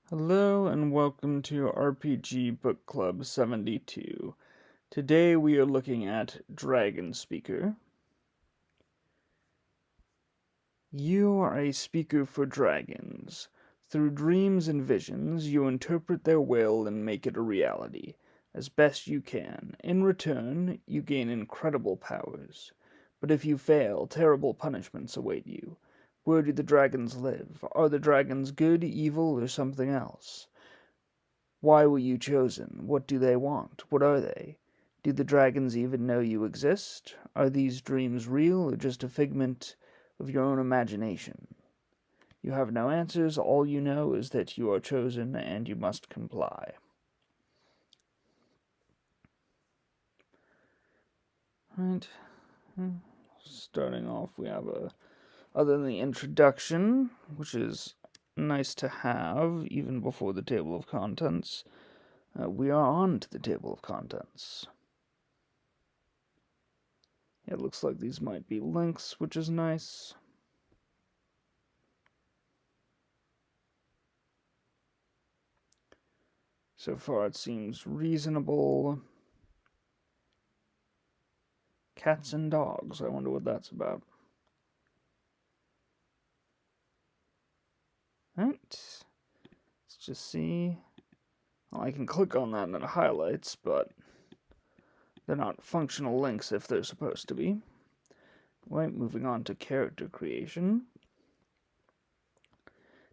Hello and welcome to RPG Book Club 72. Today we are looking at Dragon Speaker. You are a speaker for dragons. Through dreams and visions, you interpret their will and make it a reality, as best you can. In return, you gain incredible powers. But if you fail, terrible punishments await you. Where do the dragons live? Are the dragons good, evil, or something else? Why were you chosen? What do they want? What are they? Do the dragons even know you exist? Are these dreams real or just a figment of your own imagination? You have no answers. All you know is that you are chosen and you must comply. Right. Starting off, we have other than the introduction, which is nice to have even before the table of contents. We are on to the table of contents. It looks like these might be links, which is nice. So far it seems reasonable. Cats and dogs. I wonder what that's about. Right. Let's just see. Well, I can click on that and it highlights, but they're not functional links if they're supposed to be. Right, moving on to character creation.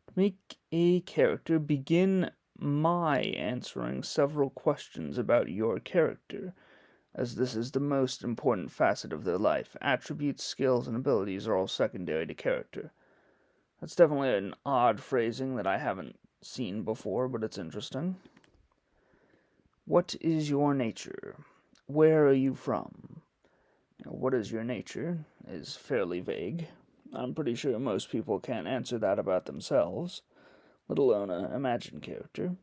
To make a character, begin by answering several questions about your character, as this is the most important facet of their life. Attributes, skills, and abilities are all secondary to character. That's definitely an odd phrasing that I haven't seen before, but it's interesting. What is your nature? Where are you from? What is your nature is fairly vague. I'm pretty sure most people can't answer that about themselves, let alone an imagined character.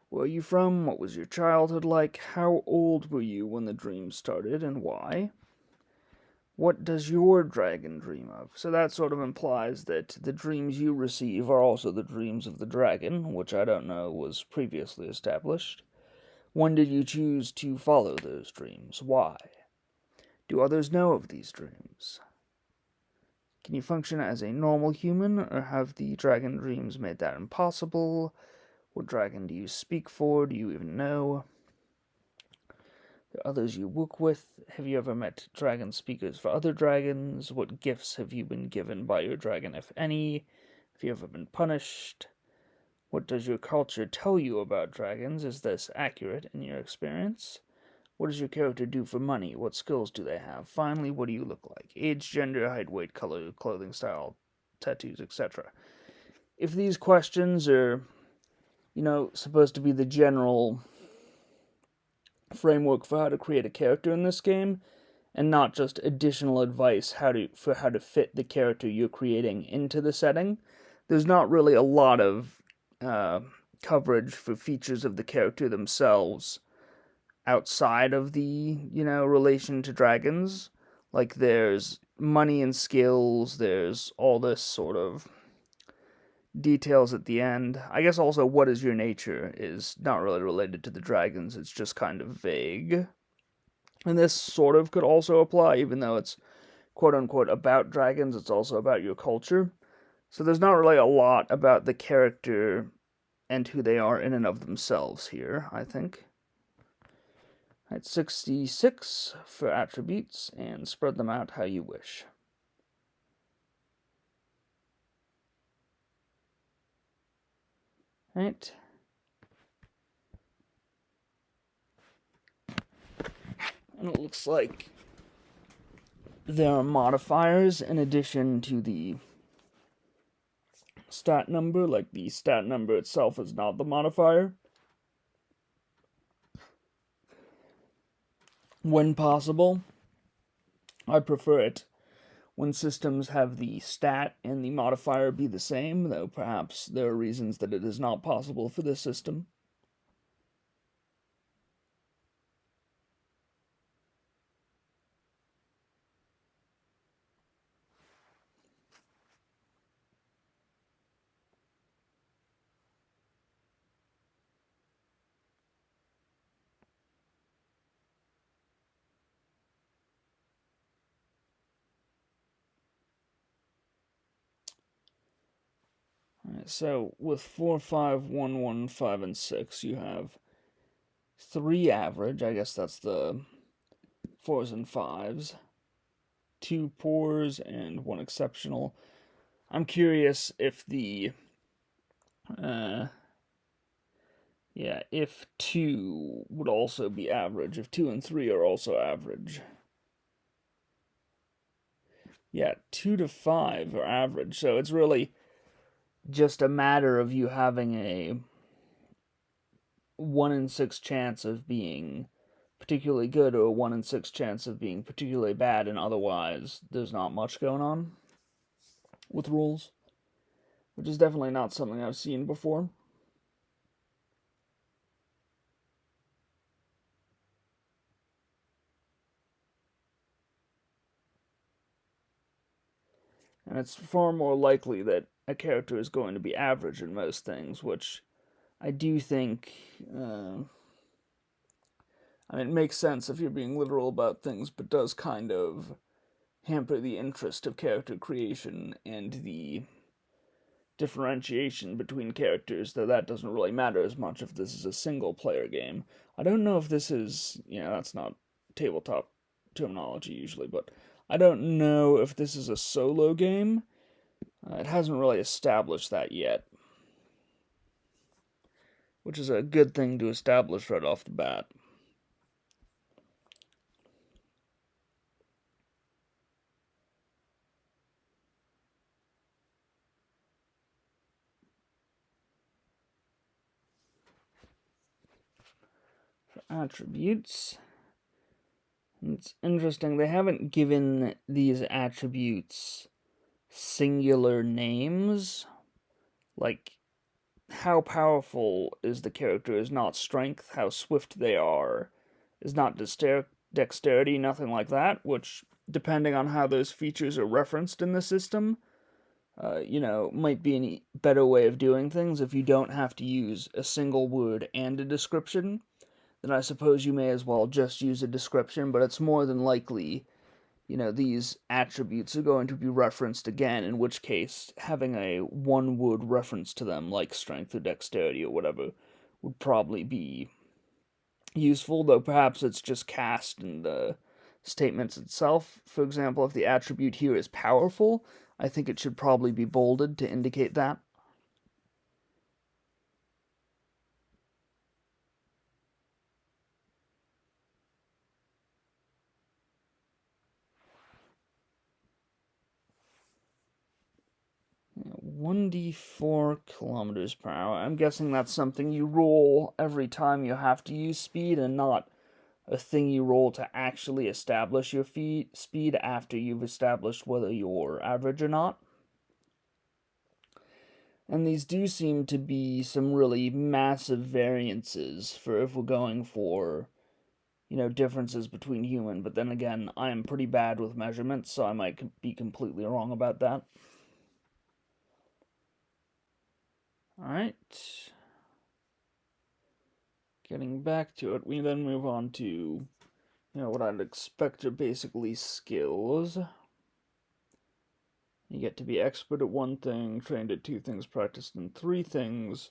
Where are you from? What was your childhood like? How old were you when the dream started, and why? What does your dragon dream of? So that sort of implies that the dreams you receive are also the dreams of the dragon, which I don't know was previously established. When did you choose to follow those dreams? Why? Do others know of these dreams? Can you function as a normal human, or have the dragon dreams made that impossible? What dragon do you speak for? Do you even know? The others you work with? Have you ever met dragon speakers for other dragons? What gifts have you been given by your dragon, if any? Have you ever been punished? What does your culture tell you about dragons? Is this accurate in your experience? What does your character do for money? What skills do they have? Finally, what do you look like? Age, gender, height, weight, color, clothing style, tattoos, etc. If these questions are, supposed to be the general framework for how to create a character in this game, and not just additional advice for how to fit the character you're creating into the setting, there's not really a lot of coverage for features of the character themselves outside of the relation to dragons. Like there's money and skills, there's all this sort of details at the end. I guess also what is your nature is not really related to the dragons, it's just kind of vague. And this sort of could also apply, even though it's quote unquote about dragons, it's also about your culture. So there's not really a lot about the character and who they are in and of themselves here, I think. At 66 for attributes, and spread them out how you wish. Right. And it looks like there are modifiers in addition to the stat number, like the stat number itself is not the modifier. When possible, I prefer it when systems have the stat and the modifier be the same, though perhaps there are reasons that it is not possible for this system. So with 4, 5, 1, 1, 5, and 6, you have 3 average. I guess that's the 4s and 5s. 2 poors and 1 exceptional. I'm curious if if 2 would also be average, if 2 and 3 are also average. Yeah, 2 to 5 are average, so it's really just a matter of you having a 1 in 6 chance of being particularly good or a 1 in 6 chance of being particularly bad, and otherwise there's not much going on with rules, which is definitely not something I've seen before. And it's far more likely that a character is going to be average in most things, which I do think. It makes sense if you're being literal about things, but does kind of hamper the interest of character creation and the differentiation between characters, though that doesn't really matter as much if this is a single player game. I don't know if this is, that's not tabletop terminology usually, but I don't know if this is a solo game. It hasn't really established that yet, which is a good thing to establish right off the bat. For attributes, it's interesting, they haven't given these attributes singular names. Like, how powerful is the character is not strength, how swift they are is not dexterity, nothing like that, which, depending on how those features are referenced in the system, might be a better way of doing things. If you don't have to use a single word and a description, then I suppose you may as well just use a description, but it's more than likely, these attributes are going to be referenced again, in which case having a one-word reference to them, like strength or dexterity or whatever, would probably be useful, though perhaps it's just cast in the statements itself. For example, if the attribute here is powerful, I think it should probably be bolded to indicate that. Yeah, 1d4 kilometers per hour. I'm guessing that's something you roll every time you have to use speed, and not a thing you roll to actually establish your speed after you've established whether you're average or not. And these do seem to be some really massive variances for if we're going for, differences between human. But then again, I am pretty bad with measurements, so I might be completely wrong about that. Alright. Getting back to it, we then move on to, what I'd expect are basically skills. You get to be expert at one thing, trained at 2 things, practiced in 3 things,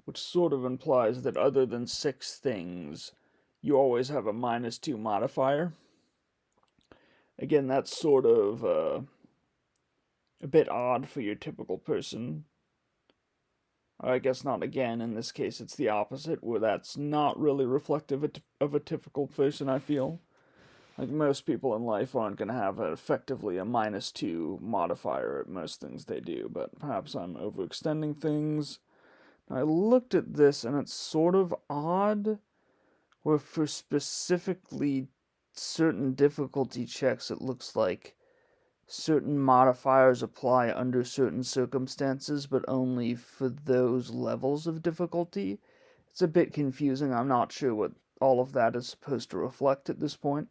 which sort of implies that other than 6 things, you always have a -2 modifier. Again, that's sort of a bit odd for your typical person. Or I guess not again, in this case it's the opposite, where that's not really reflective of a typical person, I feel. Like, most people in life aren't going to have effectively a -2 modifier at most things they do, but perhaps I'm overextending things. I looked at this, and it's sort of odd, where for specifically certain difficulty checks, it looks like certain modifiers apply under certain circumstances, but only for those levels of difficulty. It's a bit confusing. I'm not sure what all of that is supposed to reflect at this point.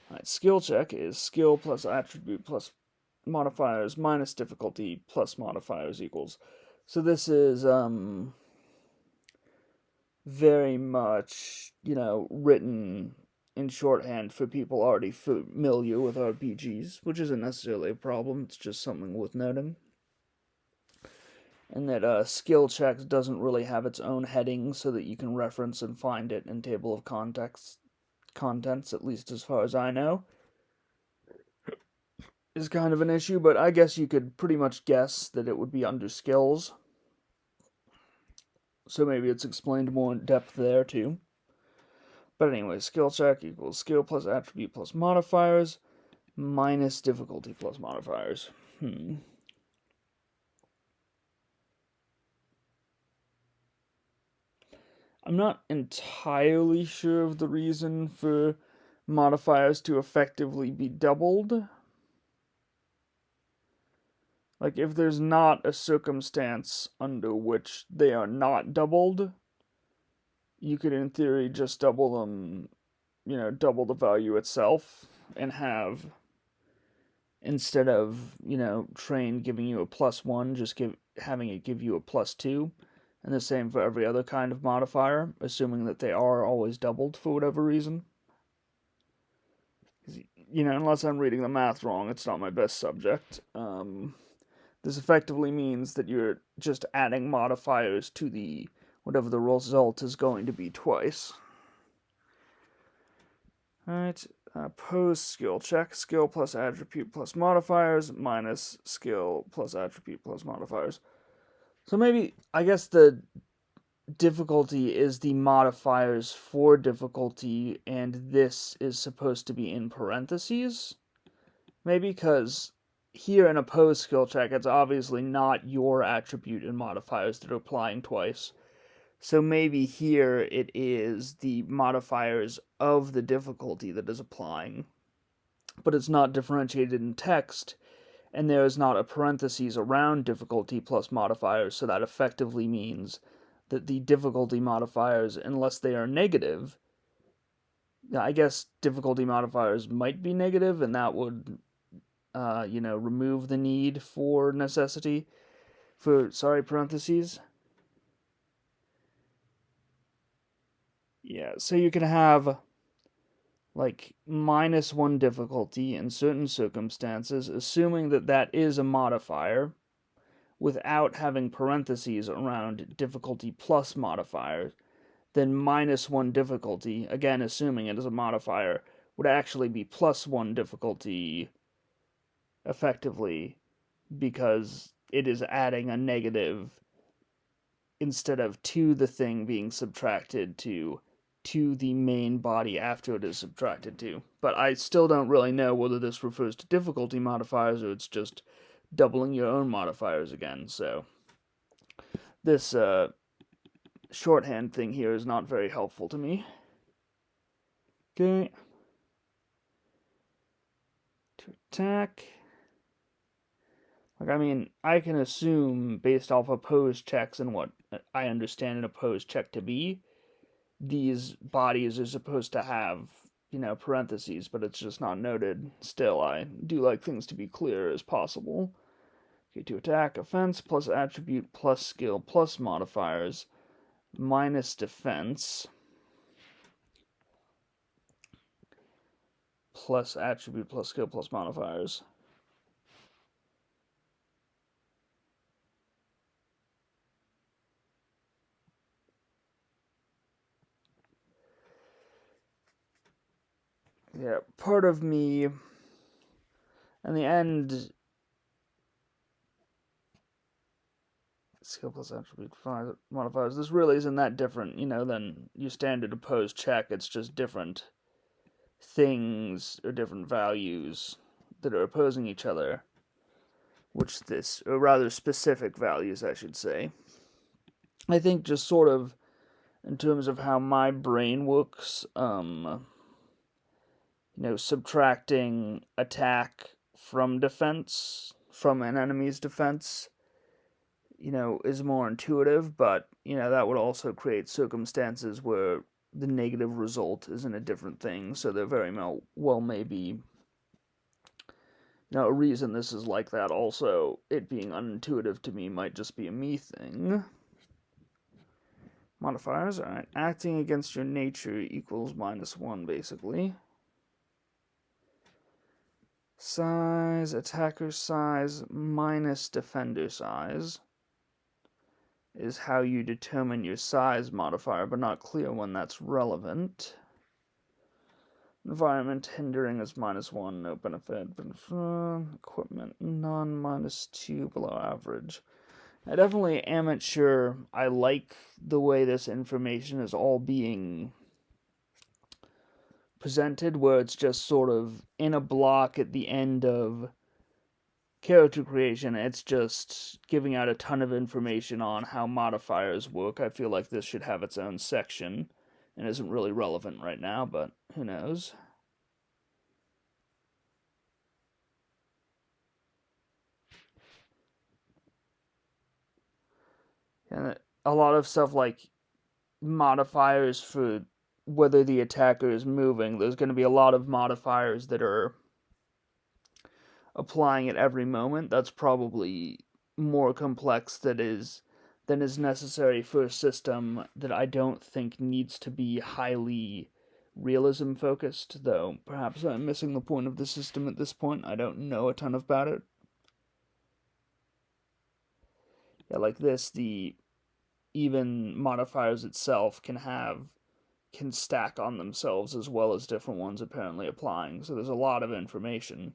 Alright, skill check is skill plus attribute plus modifiers minus difficulty plus modifiers equals. So this is very much, written in shorthand for people already familiar with RPGs, which isn't necessarily a problem, it's just something worth noting. and that skill checks doesn't really have its own heading so that you can reference and find it in table of contents, at least as far as I know, is kind of an issue, but I guess you could pretty much guess that it would be under skills. So maybe it's explained more in depth there too. But anyway, skill check equals skill plus attribute plus modifiers minus difficulty plus modifiers. I'm not entirely sure of the reason for modifiers to effectively be doubled. Like, if there's not a circumstance under which they are not doubled, you could, in theory, just double them, double the value itself, and have, instead of, train giving you a +1, just having it give you a +2. And the same for every other kind of modifier, assuming that they are always doubled for whatever reason. Unless I'm reading the math wrong, it's not my best subject. This effectively means that you're just adding modifiers to whatever the result is going to be twice. Alright, pose skill check. Skill plus attribute plus modifiers minus skill plus attribute plus modifiers. So maybe, I guess the difficulty is the modifiers for difficulty, and this is supposed to be in parentheses. Maybe because here in a pose skill check, it's obviously not your attribute and modifiers that are applying twice. So maybe here it is the modifiers of the difficulty that is applying, but it's not differentiated in text, and there is not a parentheses around difficulty plus modifiers, so that effectively means that the difficulty modifiers, unless they are negative, I guess difficulty modifiers might be negative, and that would, remove the need for parentheses. Yeah, so you can have like -1 difficulty in certain circumstances, assuming that that is a modifier, without having parentheses around difficulty plus modifiers. Then -1 difficulty, again assuming it is a modifier, would actually be +1 difficulty effectively, because it is adding a negative instead of to the thing being subtracted to the main body after it is subtracted to. But I still don't really know whether this refers to difficulty modifiers or it's just doubling your own modifiers again. So this shorthand thing here is not very helpful to me. Okay. To attack. I can assume, based off opposed checks and what I understand an opposed check to be, these bodies are supposed to have, parentheses, but it's just not noted. Still, I do like things to be clear as possible. Okay, to attack, offense plus attribute plus skill plus modifiers minus defense plus attribute plus skill plus modifiers. Yeah, part of me, in the end, skill plus attribute modifiers, this really isn't that different, than your standard opposed check. It's just different things or different values that are opposing each other, or rather specific values, I should say. I think just sort of in terms of how my brain works, subtracting attack from defense, from an enemy's defense, is more intuitive, but, that would also create circumstances where the negative result isn't a different thing, so there very well may be, a reason this is like that. Also, it being unintuitive to me might just be a me thing. Modifiers, alright. Acting against your nature equals -1, basically. Size, attacker size minus defender size. is how you determine your size modifier, but not clear when that's relevant. Environment hindering is -1, no benefit. Equipment none, -2, below average. I definitely am sure I like the way this information is all being presented, where it's just sort of in a block at the end of character creation. It's just giving out a ton of information on how modifiers work. I feel like this should have its own section and isn't really relevant right now, but who knows. And a lot of stuff like modifiers for whether the attacker is moving, there's going to be a lot of modifiers that are applying at every moment. That's probably more complex than is necessary for a system that I don't think needs to be highly realism focused, though perhaps I'm missing the point of the system at this point. I don't know a ton about it. Yeah, like this, the even modifiers itself can stack on themselves as well as different ones apparently applying. So there's a lot of information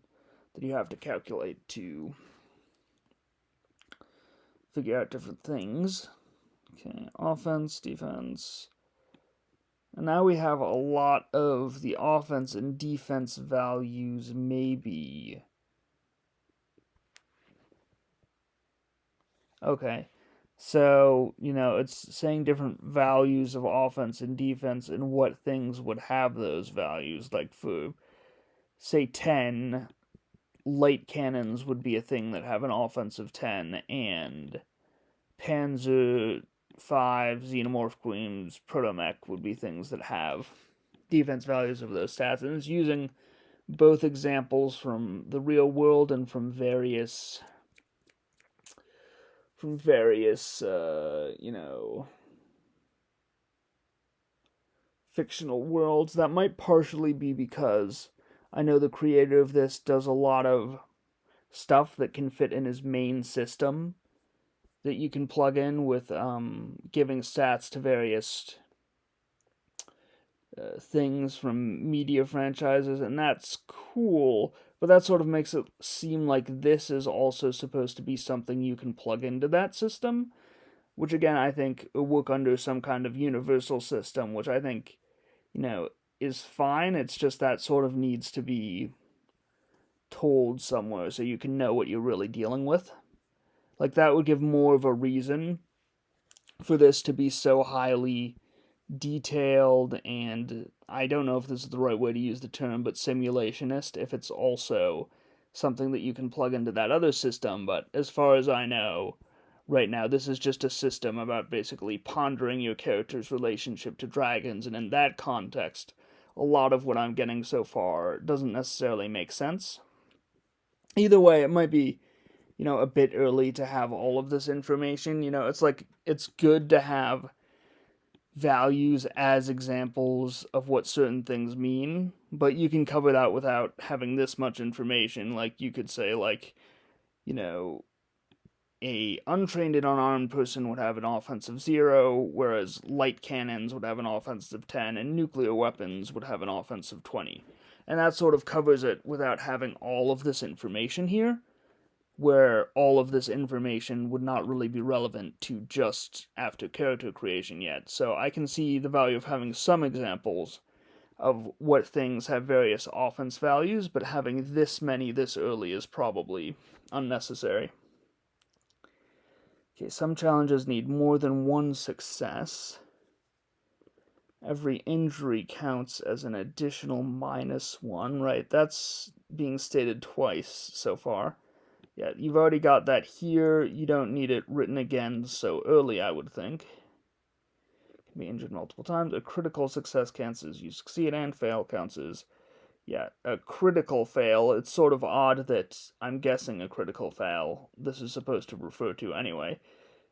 that you have to calculate to figure out different things. Okay, offense, defense. And now we have a lot of the offense and defense values, maybe. Okay. So, it's saying different values of offense and defense and what things would have those values. Like for, say, 10, light cannons would be a thing that have an offense of 10, and Panzer 5, Xenomorph Queens, Protomech would be things that have defense values of those stats. And it's using both examples from the real world and from various fictional worlds. That might partially be because I know the creator of this does a lot of stuff that can fit in his main system that you can plug in with giving stats to various things from media franchises, and that's cool. But that sort of makes it seem like this is also supposed to be something you can plug into that system, which again I think will work under some kind of universal system, which I think, is fine. It's just that sort of needs to be told somewhere so you can know what you're really dealing with. Like, that would give more of a reason for this to be so highly detailed, and I don't know if this is the right way to use the term, but simulationist, if it's also something that you can plug into that other system. But as far as I know, right now, this is just a system about basically pondering your character's relationship to dragons, and in that context, a lot of what I'm getting so far doesn't necessarily make sense. Either way, it might be, a bit early to have all of this information. It's like, it's good to have values as examples of what certain things mean, but you can cover that without having this much information. Like, you could say, like, a untrained and unarmed person would have an offense of 0, whereas light cannons would have an offense of 10, and nuclear weapons would have an offense of 20. And that sort of covers it without having all of this information here, where all of this information would not really be relevant to just after character creation yet. So I can see the value of having some examples of what things have various offense values, but having this many this early is probably unnecessary. Okay, some challenges need more than one success. Every injury counts as an additional -1, right? That's being stated twice so far. Yeah, you've already got that here. You don't need it written again so early, I would think. Can be injured multiple times. A critical success counts as you succeed, and fail counts as, a critical fail. It's sort of odd that I'm guessing a critical fail this is supposed to refer to anyway.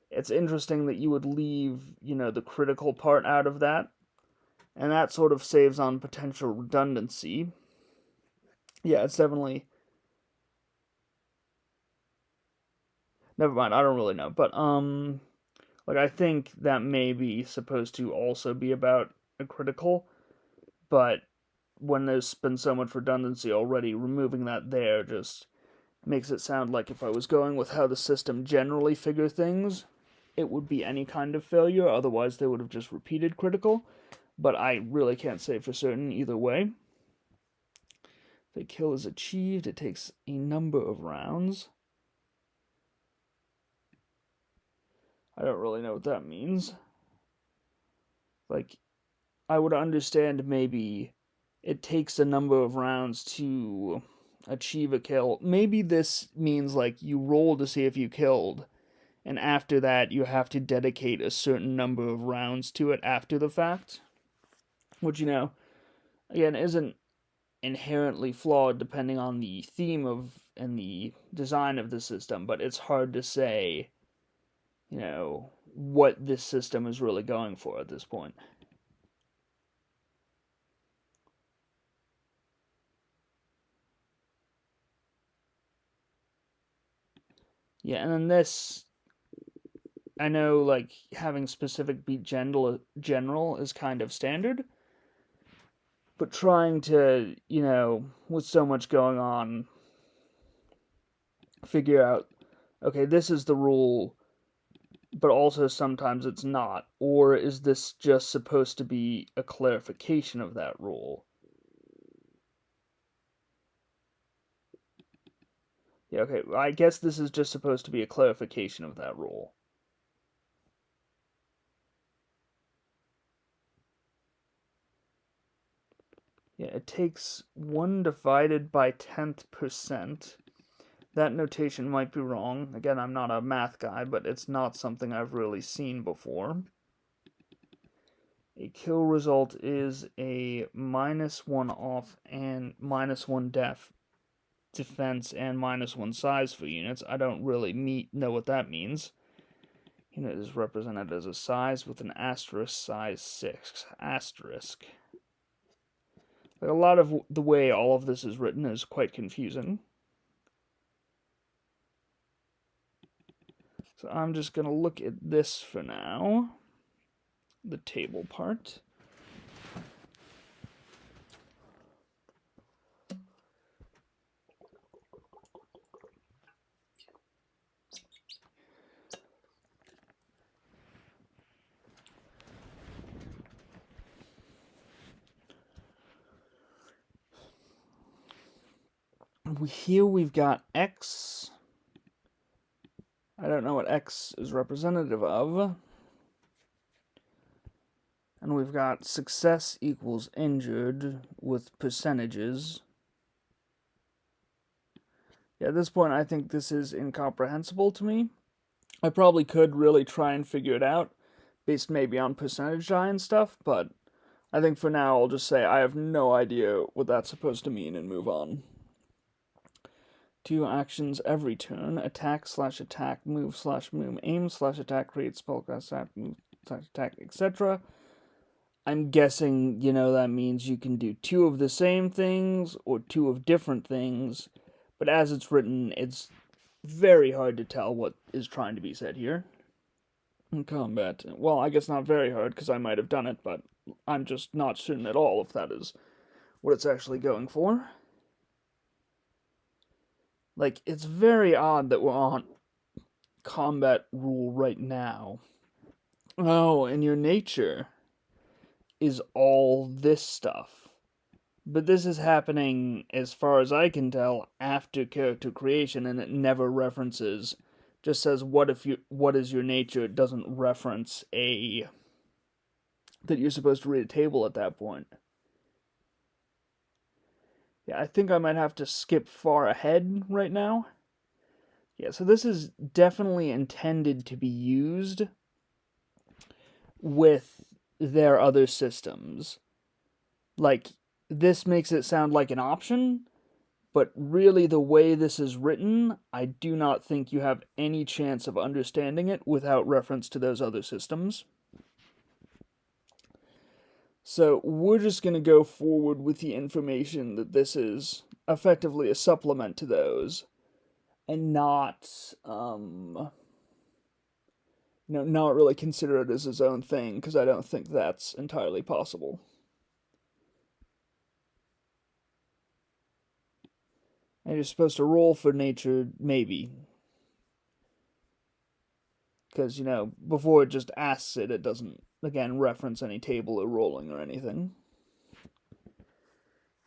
It's interesting that you would leave, the critical part out of that, and that sort of saves on potential redundancy. Yeah, it's definitely... Never mind, I don't really know. But, Like, I think that may be supposed to also be about a critical, but when there's been so much redundancy already, removing that there just makes it sound like if I was going with how the system generally figure things, it would be any kind of failure, otherwise they would have just repeated critical, but I really can't say for certain either way. If a kill is achieved, it takes a number of rounds. I don't really know what that means. Like, I would understand maybe it takes a number of rounds to achieve a kill. Maybe this means like you roll to see if you killed, and after that you have to dedicate a certain number of rounds to it after the fact. Which, again, isn't inherently flawed depending on the theme of and the design of the system, but it's hard to say, what this system is really going for at this point. Yeah, and then this, I know, like, having specific beat general is kind of standard, but trying to, with so much going on, figure out, okay, this is the rule, but also sometimes it's not, or is this just supposed to be a clarification of that rule? Yeah, okay, I guess this is just supposed to be a clarification of that rule. Yeah, it takes 1 divided by 10th percent. That notation might be wrong. Again, I'm not a math guy, but it's not something I've really seen before. A kill result is a -1 off and -1 defense and -1 size for units. I don't really know what that means. Unit is represented as a size with an asterisk size 6. Asterisk. Like, a lot of the way all of this is written is quite confusing. So I'm just going to look at this for now. The table part. Here we've got X. I don't know what X is representative of. And we've got success equals injured with percentages. Yeah, at this point, I think this is incomprehensible to me. I probably could really try and figure it out, based maybe on percentage die and stuff, but I think for now I'll just say I have no idea what that's supposed to mean and move on. 2 actions every turn: attack/attack, move/move, aim/attack, create spellcast, move/attack, etc. I'm guessing, that means you can do 2 of the same things or 2 of different things, but as it's written, it's very hard to tell what is trying to be said here. In combat, well, I guess not very hard, because I might have done it, but I'm just not certain at all if that is what it's actually going for. Like, it's very odd that we're on combat rule right now. Oh, and your nature is all this stuff. But this is happening, as far as I can tell, after character creation, and it never references. Just says what is your nature. It doesn't reference that you're supposed to read a table at that point. Yeah, I think I might have to skip far ahead right now. Yeah, so this is definitely intended to be used with their other systems. Like, this makes it sound like an option, but really the way this is written, I do not think you have any chance of understanding it without reference to those other systems. So we're just going to go forward with the information that this is effectively a supplement to those, and not not really consider it as his own thing, because I don't think that's entirely possible. And you're supposed to roll for nature, maybe. Because, before it just asks it, it doesn't, again, reference any table or rolling or anything.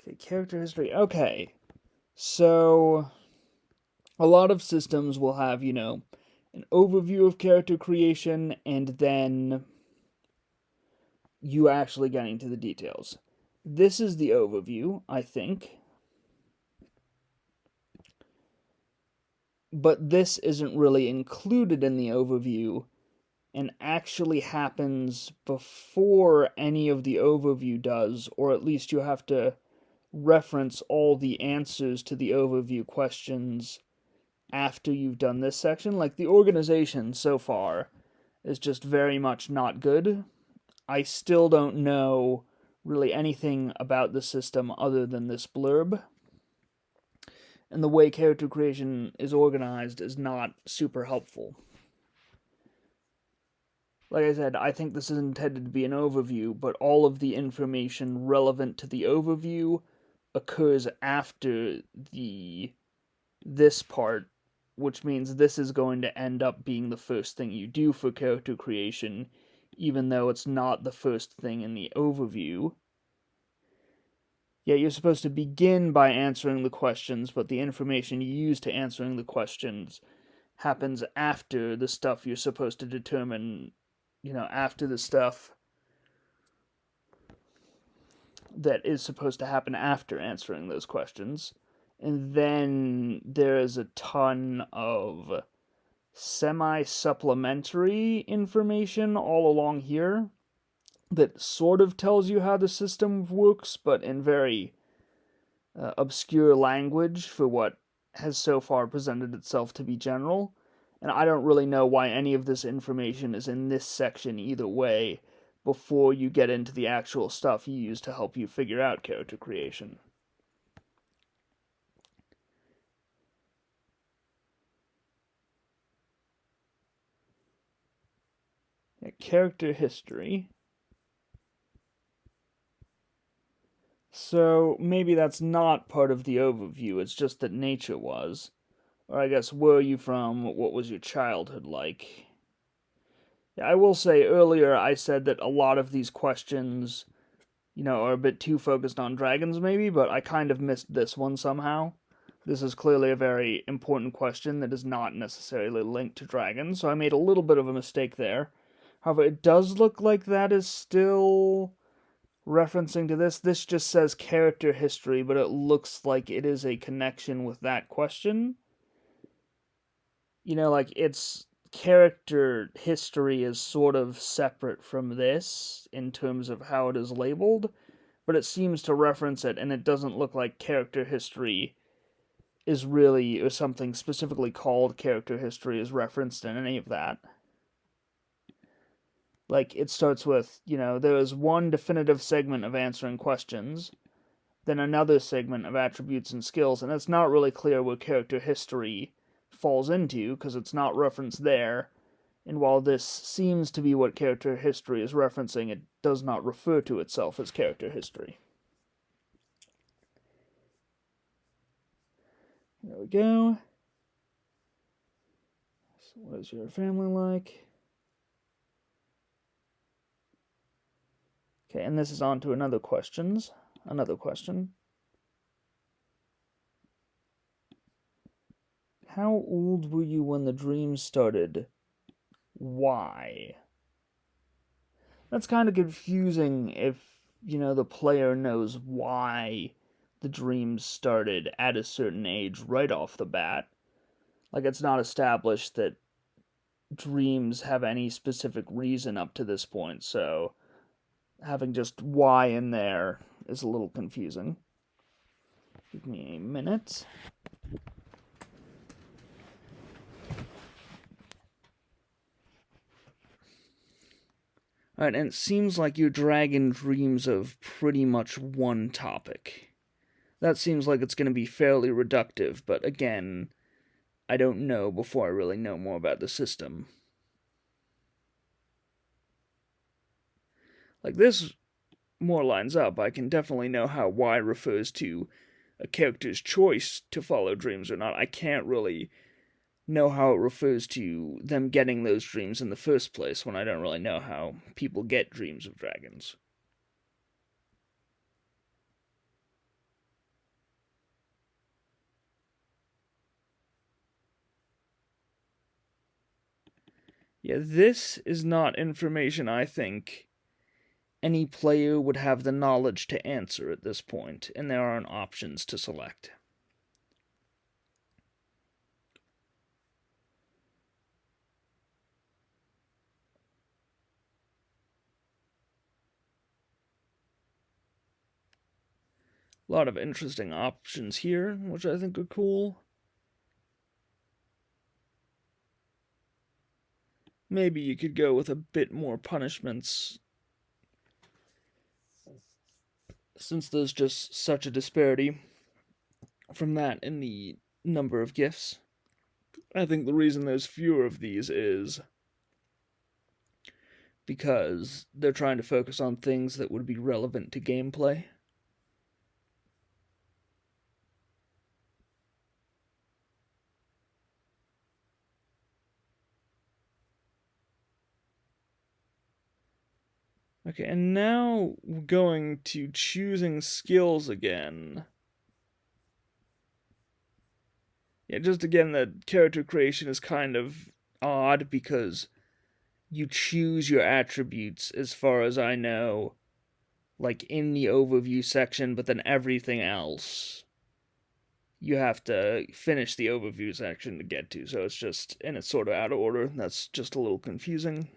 Okay, character history. Okay. So, a lot of systems will have, an overview of character creation, and then you actually getting to the details. This is the overview, I think. But this isn't really included in the overview and actually happens before any of the overview does, or at least you have to reference all the answers to the overview questions after you've done this section. Like, the organization so far is just very much not good. I still don't know really anything about the system other than this blurb. And the way character creation is organized is not super helpful. Like I said, I think this is intended to be an overview, but all of the information relevant to the overview occurs after this part, which means this is going to end up being the first thing you do for character creation, even though it's not the first thing in the overview. Yeah, you're supposed to begin by answering the questions, but the information you use to answering the questions happens after the stuff you're supposed to determine, after the stuff that is supposed to happen after answering those questions. And then there is a ton of semi-supplementary information all along here that sort of tells you how the system works, but in very obscure language for what has so far presented itself to be general. And I don't really know why any of this information is in this section either way before you get into the actual stuff you use to help you figure out character creation. Character history. So maybe that's not part of the overview, it's just that nature was. Or I guess, where are you from? What was your childhood like? Yeah, I will say earlier I said that a lot of these questions, are a bit too focused on dragons maybe, but I kind of missed this one somehow. This is clearly a very important question that is not necessarily linked to dragons, so I made a little bit of a mistake there. However, it does look like that is still referencing to this. This just says character history, but it looks like it is a connection with that question. Like, its character history is sort of separate from this in terms of how it is labeled, but it seems to reference it, and it doesn't look like character history is really, or something specifically called character history is referenced in any of that. Like, it starts with, there is one definitive segment of answering questions, then another segment of attributes and skills, and it's not really clear where character history falls into, because it's not referenced there, and while this seems to be what character history is referencing, it does not refer to itself as character history. There we go. So what is your family like? Okay, and this is on to another question. How old were you when the dream started? Why? That's kind of confusing if, the player knows why the dreams started at a certain age right off the bat. Like, it's not established that dreams have any specific reason up to this point, so having just why in there is a little confusing. Give me a minute. Alright, and it seems like your dragon dreams of pretty much one topic. That seems like it's going to be fairly reductive, but again, I don't know before I really know more about the system. Like, this more lines up. I can definitely know how Y refers to a character's choice to follow dreams or not. I can't really know how it refers to them getting those dreams in the first place when I don't really know how people get dreams of dragons. Yeah, this is not information I think any player would have the knowledge to answer at this point, and there aren't options to select. A lot of interesting options here, which I think are cool. Maybe you could go with a bit more punishments, since there's just such a disparity from that in the number of gifts. I think the reason there's fewer of these is because they're trying to focus on things that would be relevant to gameplay. Okay, and now we're going to choosing skills again. Yeah, just again, the character creation is kind of odd because you choose your attributes, as far as I know, like in the overview section, but then everything else you have to finish the overview section to get to. So it's just, and it's sort of out of order. That's just a little confusing.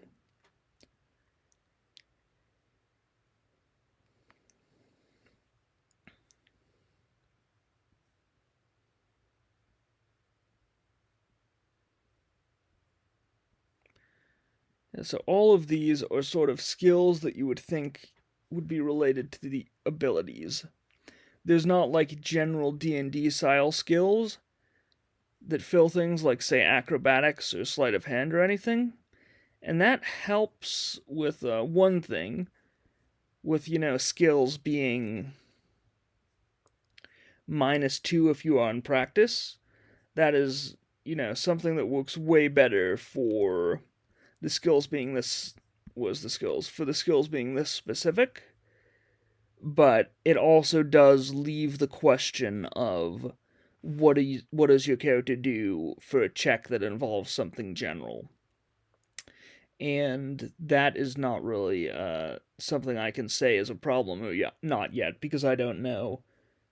Yeah, so all of these are sort of skills that you would think would be related to the abilities. There's not like general D&D style skills that fill things like, say, acrobatics or sleight of hand or anything. And that helps with one thing, with, skills being -2 if you are in practice. That is, something that works way better for the skills being this for the skills being this specific. But it also does leave the question of what does your character do for a check that involves something general. And that is not really something I can say is a problem, or not yet, because I don't know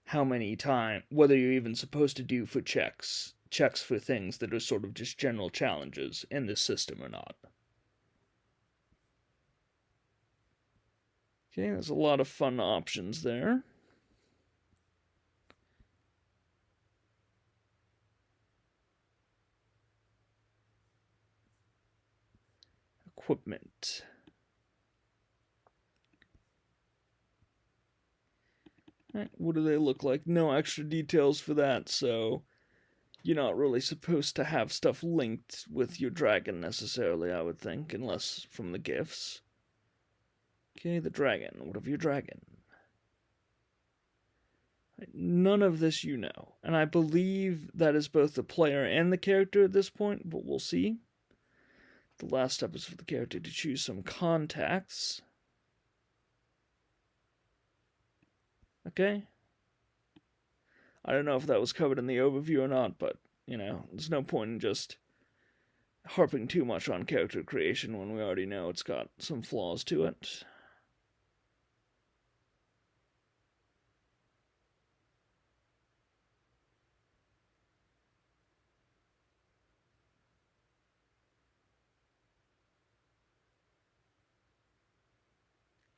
how many times, whether you're even supposed to do for checks for things that are sort of just general challenges in this system or not. Okay, there's a lot of fun options there. Equipment. Right, what do they look like? No extra details for that, so you're not really supposed to have stuff linked with your dragon necessarily, I would think, unless from the gifts. Okay, the dragon. What of your dragon? None of this you know. And I believe that is both the player and the character at this point, but we'll see. The last step is for the character to choose some contacts. Okay. I don't know if that was covered in the overview or not, but, there's no point in just harping too much on character creation when we already know it's got some flaws to it.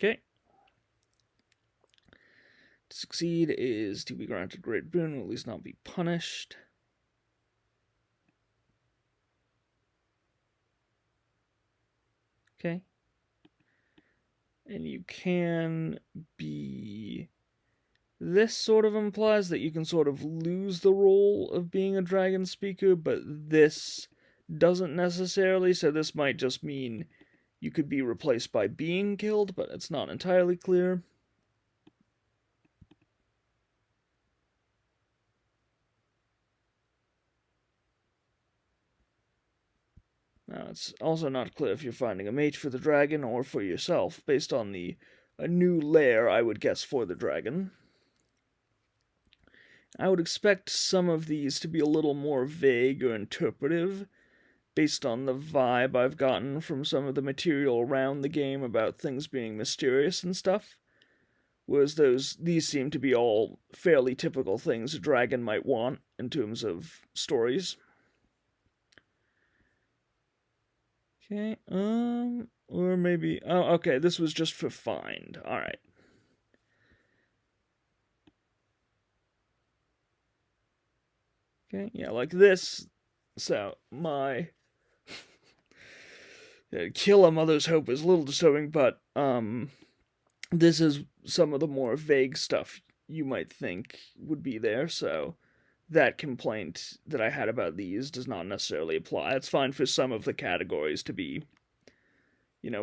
Okay. To succeed is to be granted great boon, or at least not be punished. Okay. And you can be... This sort of implies that you can sort of lose the role of being a dragon speaker, but this doesn't necessarily, so this might just mean you could be replaced by being killed, but it's not entirely clear. Now, it's also not clear if you're finding a mate for the dragon or for yourself, based on a new lair, I would guess, for the dragon. I would expect some of these to be a little more vague or interpretive, based on the vibe I've gotten from some of the material around the game about things being mysterious and stuff. Whereas these seem to be all fairly typical things a dragon might want in terms of stories. Okay, or maybe, oh, okay, this was just for find. All right. Okay, yeah, like this. So my kill a mother's hope is a little disturbing, but this is some of the more vague stuff you might think would be there. So that complaint that I had about these does not necessarily apply. It's fine for some of the categories to be,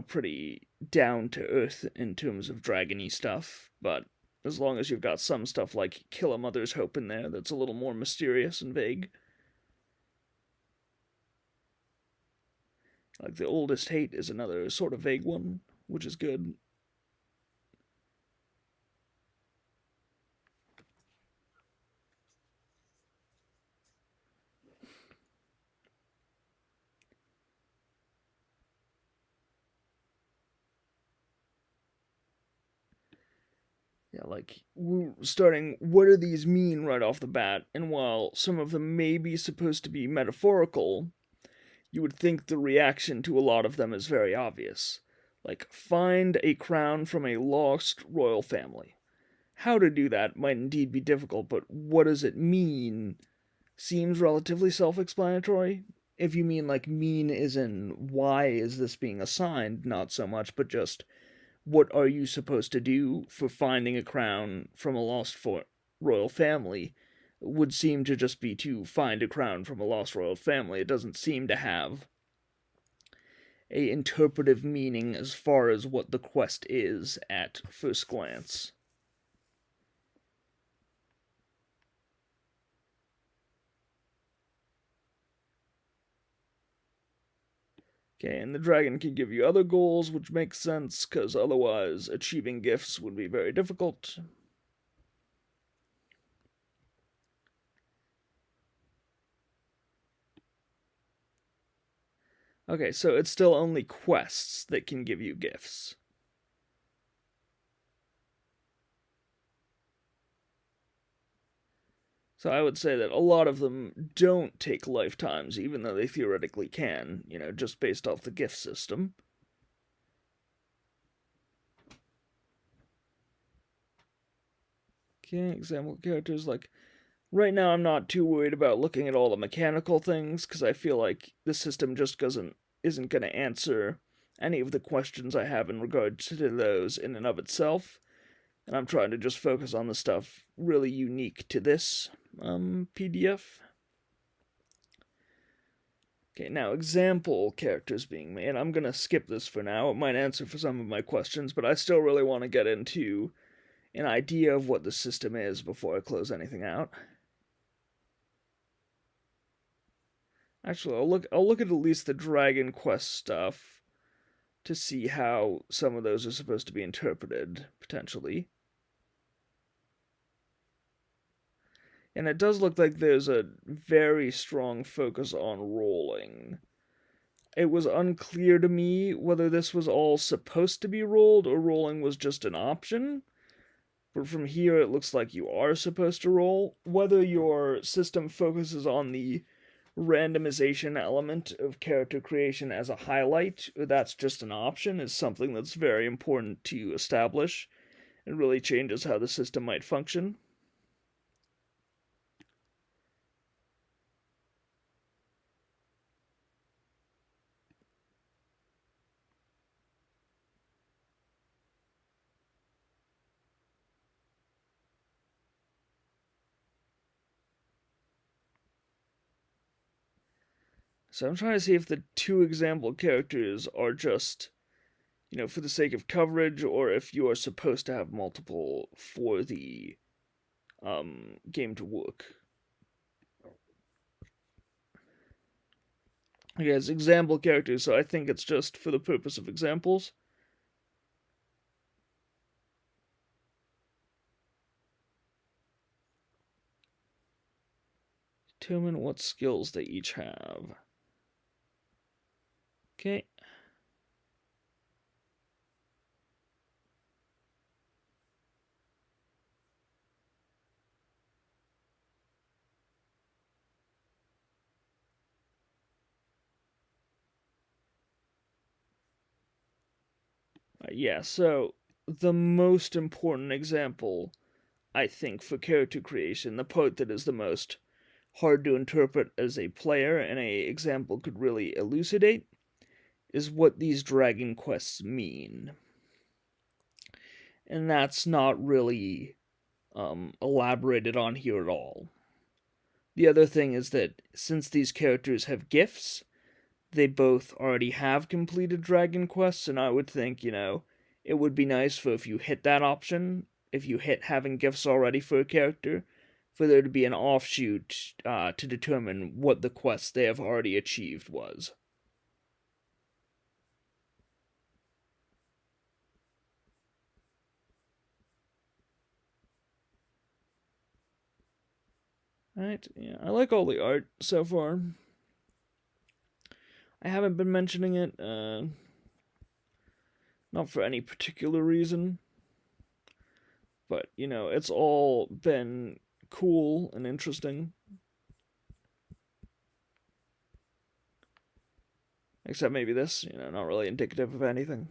pretty down to earth in terms of dragony stuff, but as long as you've got some stuff like kill a mother's hope in there that's a little more mysterious and vague. Like the oldest hate is another sort of vague one, which is good. Yeah, like starting, what do these mean right off the bat? And while some of them may be supposed to be metaphorical, you would think the reaction to a lot of them is very obvious. Like, find a crown from a lost royal family. How to do that might indeed be difficult, but what does it mean seems relatively self explanatory. If you mean like mean is in why is this being assigned, not so much, but just what are you supposed to do for finding a crown from a lost royal family would seem to just be to find a crown from a lost royal family. It doesn't seem to have a interpretive meaning as far as what the quest is at first glance. Okay, and the dragon can give you other goals, which makes sense, because otherwise achieving gifts would be very difficult. Okay, so it's still only quests that can give you gifts. So I would say that a lot of them don't take lifetimes, even though they theoretically can, just based off the gift system. Okay, example characters, like, right now I'm not too worried about looking at all the mechanical things, because I feel like the system just isn't going to answer any of the questions I have in regards to those in and of itself. And I'm trying to just focus on the stuff really unique to this PDF. Okay, now example characters being made. I'm gonna skip this for now. It might answer for some of my questions, but I still really want to get into an idea of what the system is before I close anything out. Actually, I'll look at least the Dragon Quest stuff to see how some of those are supposed to be interpreted, potentially. And it does look like there's a very strong focus on rolling. It was unclear to me whether this was all supposed to be rolled or rolling was just an option. But from here, it looks like you are supposed to roll. Whether your system focuses on the randomization element of character creation as a highlight, or that's just an option, is something that's very important to establish. It really changes how the system might function. So I'm trying to see if the two example characters are just for the sake of coverage, or if you are supposed to have multiple for the game to work. Okay, it's example characters, so I think it's just for the purpose of examples. Determine what skills they each have. Okay. Yeah, so the most important example, I think, for character creation, the part that is the most hard to interpret as a player and a example could really elucidate, is what these dragon quests mean. And that's not really elaborated on here at all. The other thing is that since these characters have gifts, they both already have completed dragon quests, and I would think, it would be nice for if you hit that option, if you hit having gifts already for a character, for there to be an offshoot to determine what the quest they have already achieved was. Right, yeah, I like all the art so far. I haven't been mentioning it, not for any particular reason, but, it's all been cool and interesting. Except maybe this, not really indicative of anything.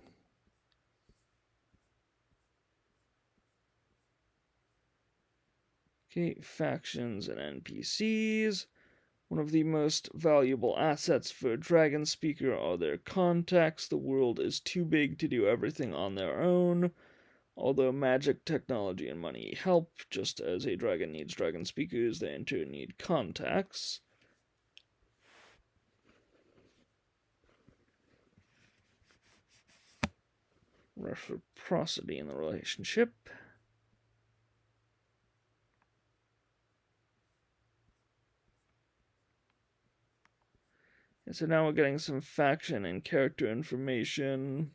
Okay, factions and NPCs. One of the most valuable assets for a dragon speaker are their contacts. The world is too big to do everything on their own. Although magic, technology, and money help, just as a dragon needs dragon speakers, they in turn need contacts. Reciprocity in the relationship. And so now we're getting some faction and character information,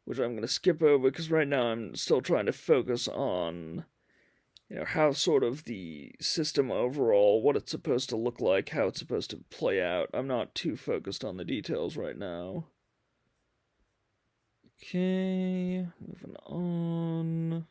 which I'm going to skip over because right now I'm still trying to focus on how sort of the system overall, what it's supposed to look like, how it's supposed to play out. I'm not too focused on the details right now. Okay, moving on.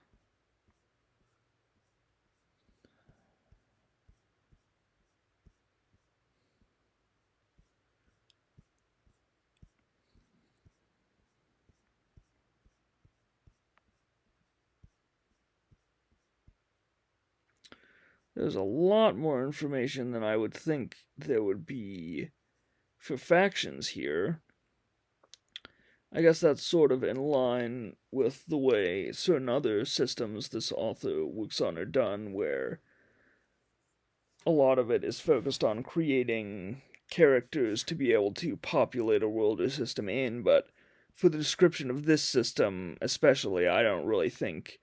There's a lot more information than I would think there would be for factions here. I guess that's sort of in line with the way certain other systems this author works on are done, where a lot of it is focused on creating characters to be able to populate a world or system in, but for the description of this system, especially, I don't really think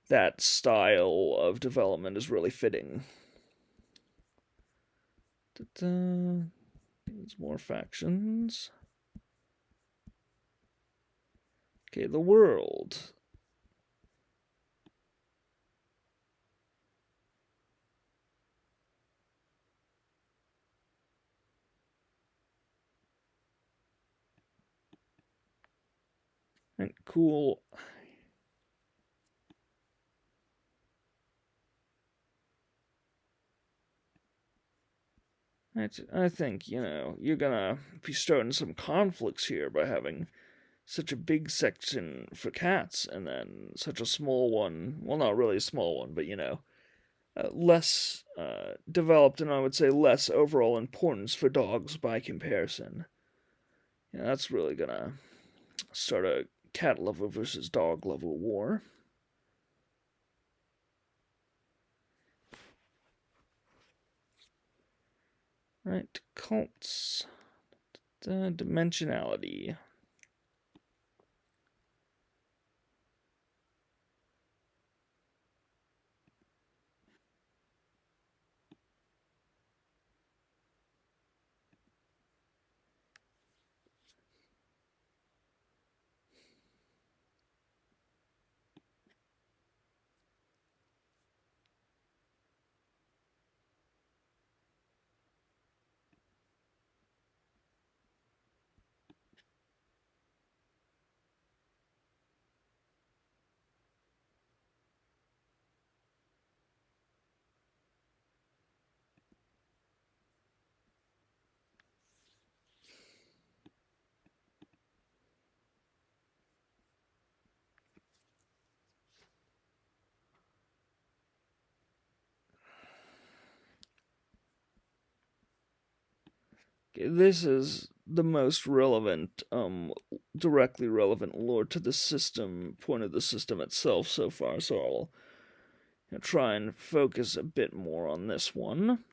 that style of development is really fitting. There's more factions. Okay, the world. And cool. I think, you're gonna be starting some conflicts here by having such a big section for cats and then such a small one. Well, not really a small one, but, less developed and I would say less overall importance for dogs by comparison. That's really gonna start a cat lover versus dog lover war. Right, cults. Dimensionality. This is the most relevant, directly relevant lore to the system, point of the system itself so far, so I'll try and focus a bit more on this one.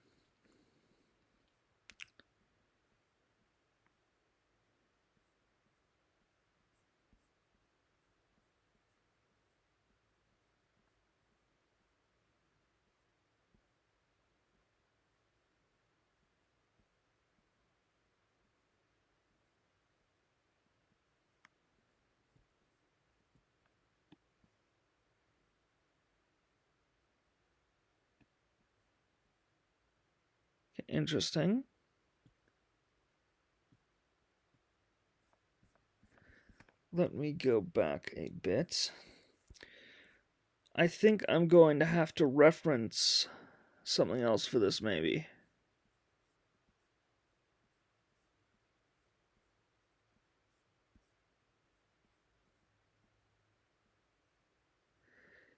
Interesting. Let me go back a bit. I think I'm going to have to reference something else for this, maybe.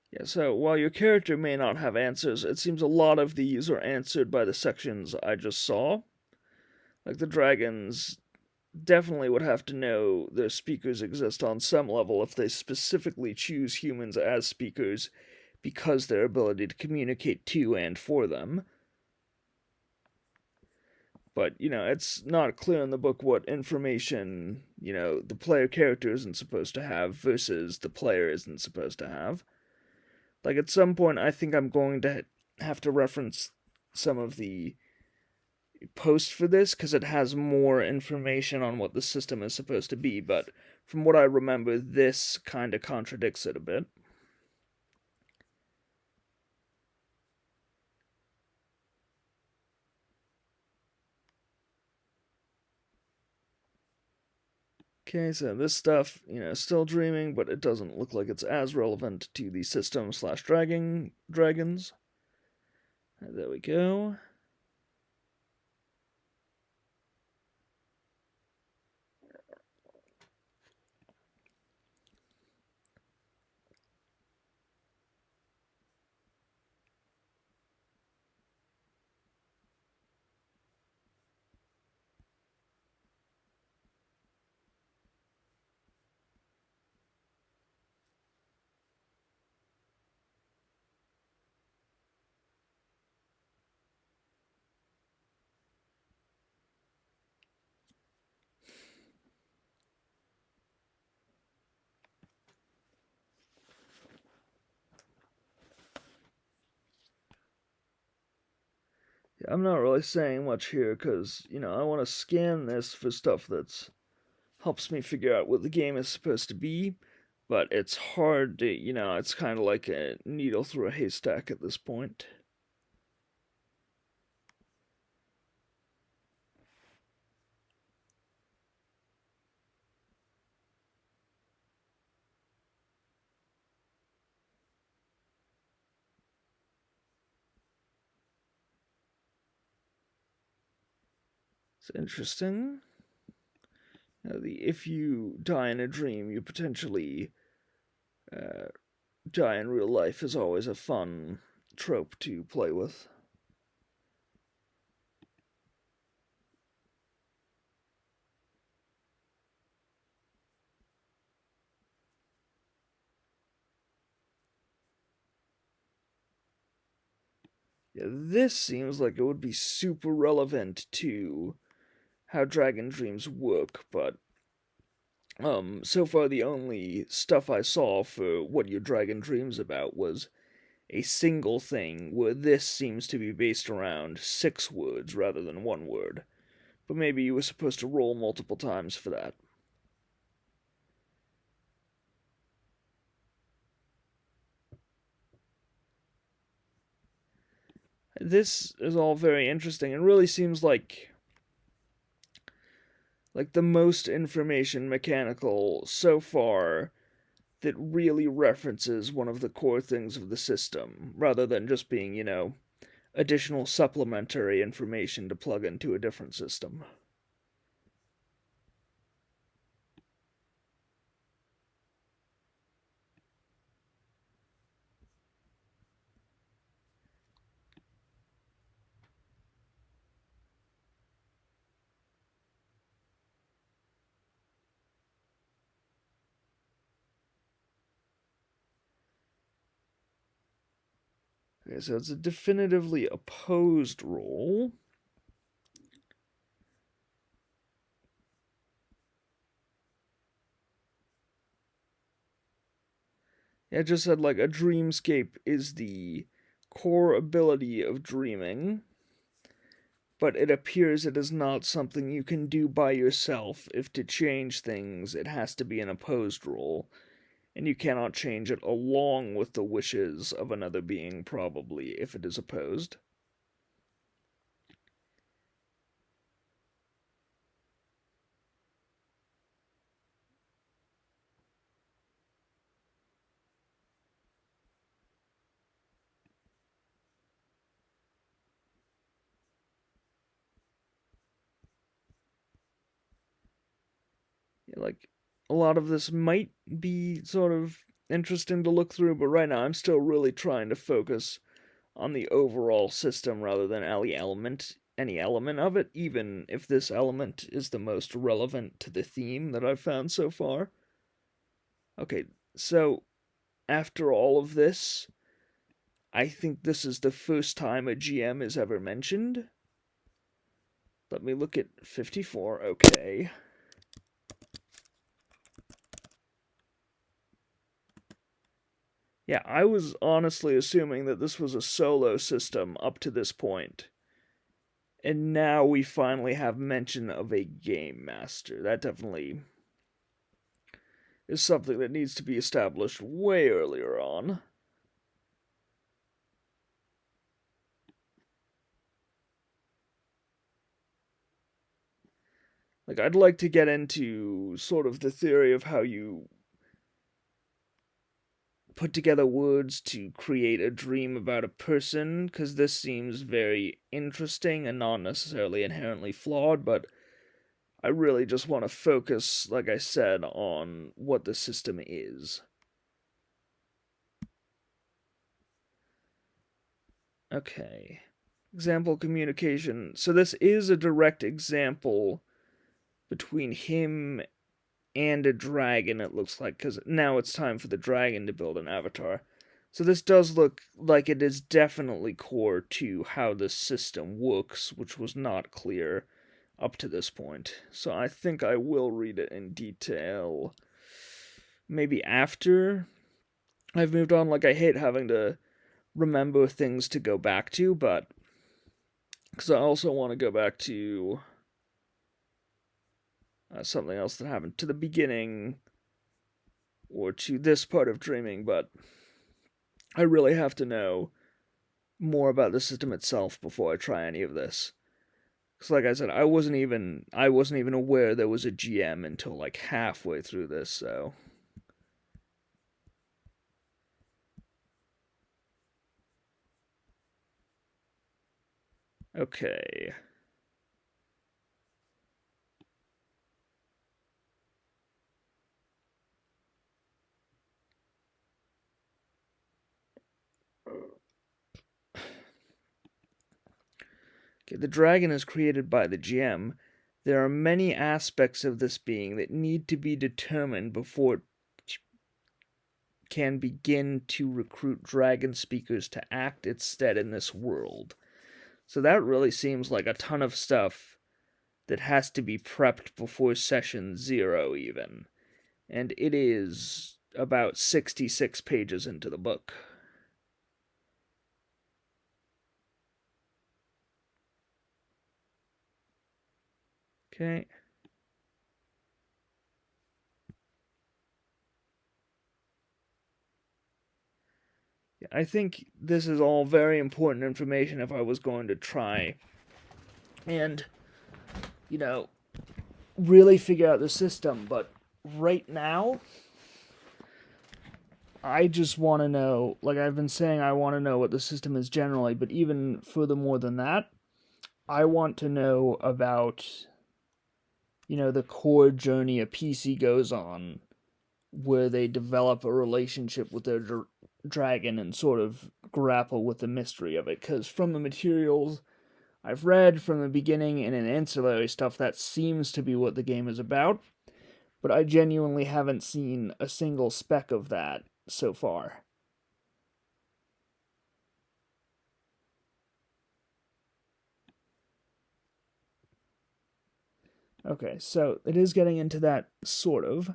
Yeah, so while your character may not have answers, it seems a lot of these are answered by the sections I just saw. Like the dragons definitely would have to know their speakers exist on some level if they specifically choose humans as speakers because their ability to communicate to and for them. But, it's not clear in the book what information, the player character isn't supposed to have versus the player isn't supposed to have. Like, at some point, I think I'm going to have to reference some of the post for this because it has more information on what the system is supposed to be, but from what I remember, this kind of contradicts it a bit. Okay, so this stuff, still dreaming, but it doesn't look like it's as relevant to the system slash dragons. There we go. Yeah, I'm not really saying much here because, I want to scan this for stuff that's helps me figure out what the game is supposed to be, but it's hard to, it's kind of like a needle through a haystack at this point. It's interesting. If you die in a dream, you potentially uh, die in real life is always a fun trope to play with. Yeah, this seems like it would be super relevant to how dragon dreams work, but so far the only stuff I saw for what your dragon dreams about was a single thing, where this seems to be based around 6 words rather than 1 word. But maybe you were supposed to roll multiple times for that. This is all very interesting and really seems like the most information mechanical so far that really references one of the core things of the system, rather than just being, additional supplementary information to plug into a different system. Okay, so it's a definitively opposed role. It just said, like, a dreamscape is the core ability of dreaming, but it appears it is not something you can do by yourself. If to change things, it has to be an opposed role, and you cannot change it along with the wishes of another being, probably, if it is opposed. Like, a lot of this might be sort of interesting to look through, but right now I'm still really trying to focus on the overall system rather than any element of it, even if this element is the most relevant to the theme that I've found so far. Okay, so after all of this, I think this is the first time a GM is ever mentioned. Let me look at 54. Okay. Yeah, I was honestly assuming that this was a solo system up to this point. And now we finally have mention of a game master. That definitely is something that needs to be established way earlier on. Like, I'd like to get into sort of the theory of how you put together words to create a dream about a person, because this seems very interesting and not necessarily inherently flawed, but I really just want to focus, like I said, on what the system is. Okay. Example communication. So this is a direct example between him and a dragon, it looks like, because now it's time for the dragon to build an avatar. So this does look like it is definitely core to how this system works, which was not clear up to this point. So I think I will read it in detail. Maybe after I've moved on. Like, I hate having to remember things to go back to, but because I also want to go back to something else that happened to the beginning or to this part of dreaming, but I really have to know more about the system itself before I try any of this. Because, like I said, I wasn't even aware there was a GM until like halfway through this. So okay. Okay, the dragon is created by the GM. There are many aspects of this being that need to be determined before it can begin to recruit dragon speakers to act its stead in this world. So that really seems like a ton of stuff that has to be prepped before session 0 even. And it is about 66 pages into the book. Okay. I think this is all very important information if I was going to try and, you know, really figure out the system. But right now, I just want to know, like I've been saying, I want to know what the system is generally, but even furthermore than that, I want to know about, the core journey a PC goes on where they develop a relationship with their dragon and sort of grapple with the mystery of it. Because from the materials I've read from the beginning and in ancillary stuff, that seems to be what the game is about. But I genuinely haven't seen a single speck of that so far. Okay, so it is getting into that, sort of.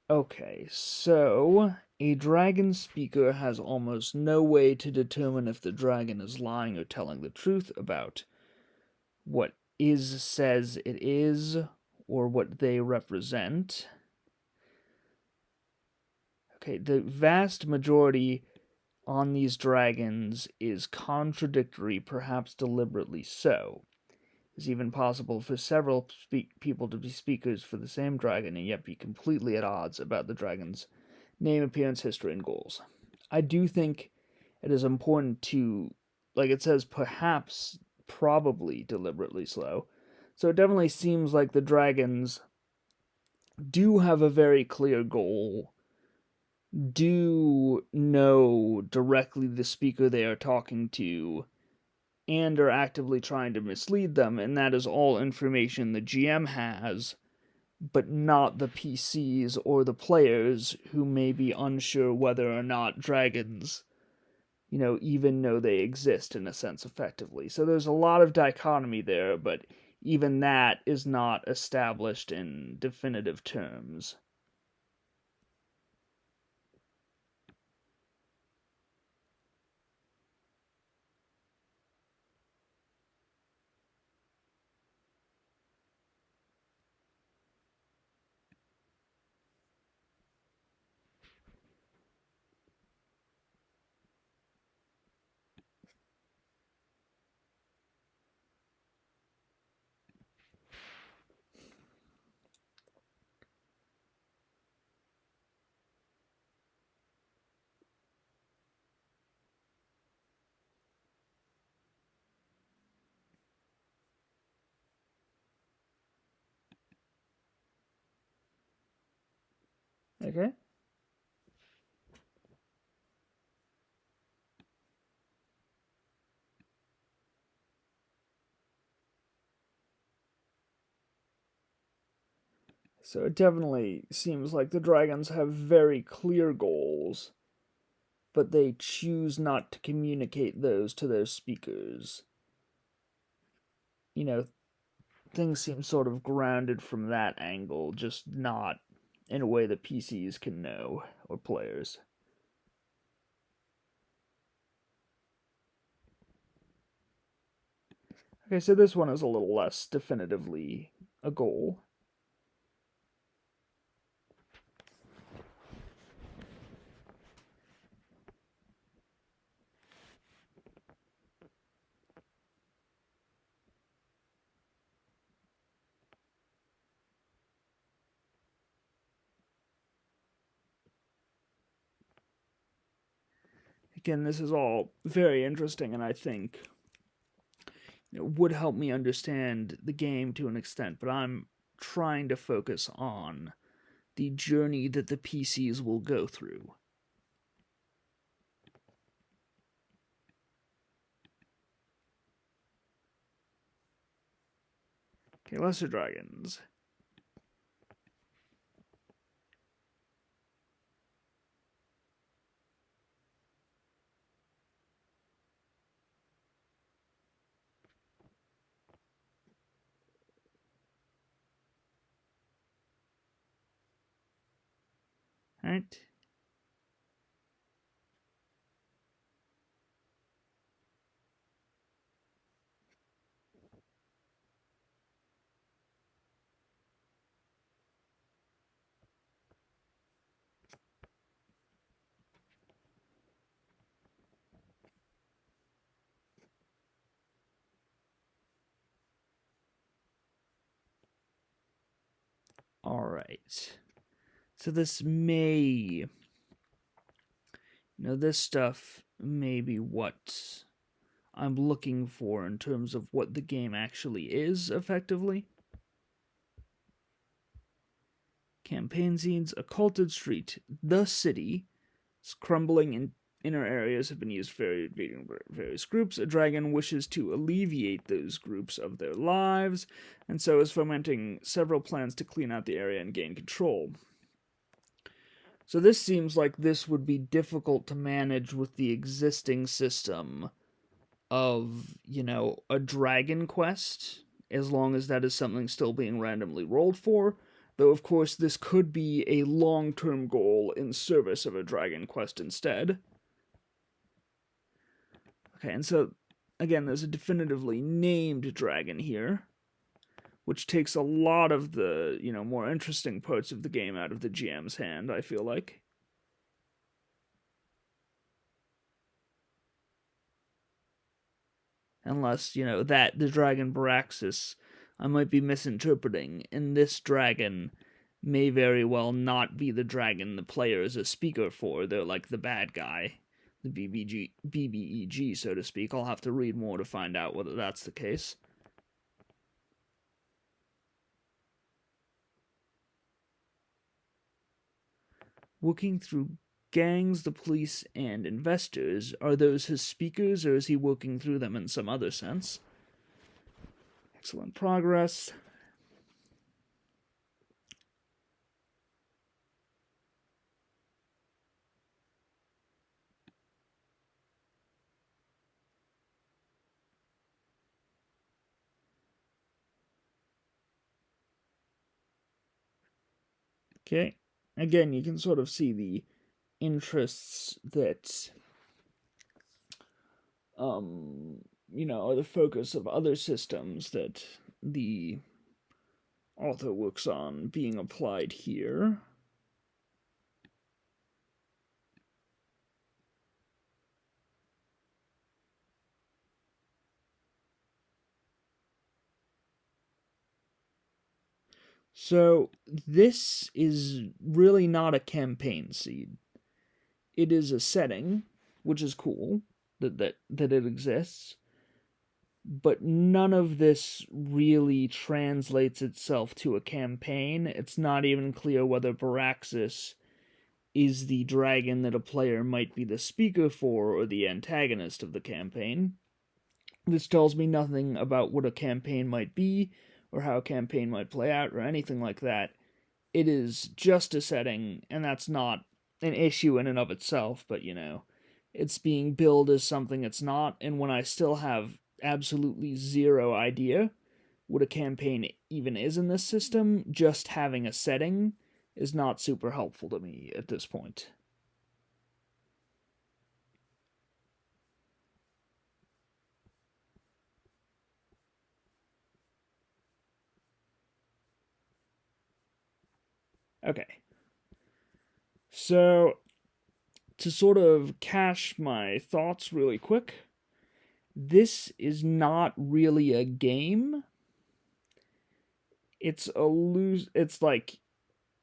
Okay, so a dragon speaker has almost no way to determine if the dragon is lying or telling the truth about what is says it is or what they represent. Okay, the vast majority on these dragons is contradictory, perhaps deliberately so. It's even possible for several people to be speakers for the same dragon and yet be completely at odds about the dragon's name, appearance, history, and goals. I do think it is important to, like it says, perhaps, probably deliberately slow. So it definitely seems like the dragons do have a very clear goal, do know directly the speaker they are talking to, and are actively trying to mislead them, and that is all information the GM has, but not the PCs or the players who may be unsure whether or not dragons, even know they exist in a sense effectively. So there's a lot of dichotomy there, but even that is not established in definitive terms. Okay? So it definitely seems like the dragons have very clear goals, but they choose not to communicate those to their speakers. You know, things seem sort of grounded from that angle, just not in a way that PCs can know, or players. Okay, so this one is a little less definitively a goal. Again, this is all very interesting, and I think would help me understand the game to an extent, but I'm trying to focus on the journey that the PCs will go through. Okay, Lesser Dragons. Alright. Alright. So this may. This stuff may be what I'm looking for in terms of what the game actually is, effectively. Campaign scenes, occulted street, the city, crumbling in inner areas have been used for various groups. A dragon wishes to alleviate those groups of their lives, and so is fomenting several plans to clean out the area and gain control. So this seems like this would be difficult to manage with the existing system of, a dragon quest, as long as that is something still being randomly rolled for. Though, of course, this could be a long term goal in service of a dragon quest instead. Okay, and so, again, there's a definitively named dragon here, which takes a lot of the, more interesting parts of the game out of the GM's hand, I feel like. Unless, that the dragon Baraxis I might be misinterpreting, and this dragon may very well not be the dragon the player is a speaker for. They're like the bad guy, the BBEG, so to speak. I'll have to read more to find out whether that's the case. Working through gangs, the police, and investors. Are those his speakers, or is he working through them in some other sense? Excellent progress. Okay. Again, you can sort of see the interests that are the focus of other systems that the author works on being applied here. So this is really not a campaign seed. It is a setting, which is cool that it exists, but none of this really translates itself to a campaign. It's not even clear whether Baraxis is the dragon that a player might be the speaker for or the antagonist of the campaign. This tells me nothing about what a campaign might be or how a campaign might play out or anything like that. It is just a setting, and that's not an issue in and of itself, but it's being billed as something it's not, and when I still have absolutely zero idea what a campaign even is in this system, just having a setting is not super helpful to me at this point. Okay. So, to sort of cache my thoughts really quick, this is not really a game. It's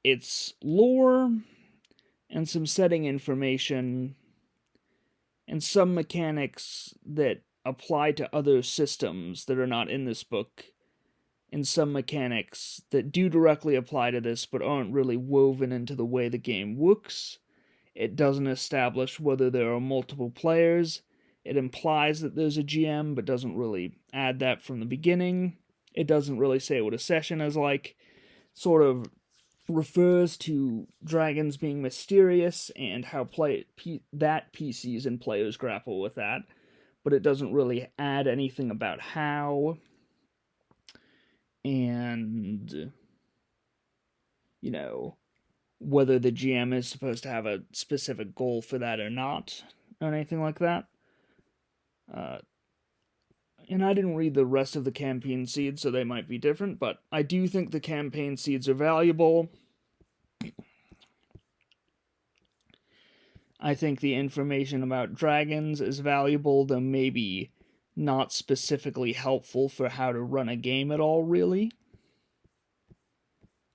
it's lore and some setting information and some mechanics that apply to other systems that are not in this book, and some mechanics that do directly apply to this but aren't really woven into the way the game works. It doesn't establish whether there are multiple players. It implies that there's a GM, but doesn't really add that from the beginning. It doesn't really say what a session is like. Sort of refers to dragons being mysterious and how that PCs and players grapple with that, but it doesn't really add anything about how, and whether the GM is supposed to have a specific goal for that or not, or anything like that. And I didn't read the rest of the campaign seeds, so they might be different, but I do think the campaign seeds are valuable. I think the information about dragons is valuable, though maybe not specifically helpful for how to run a game at all, really.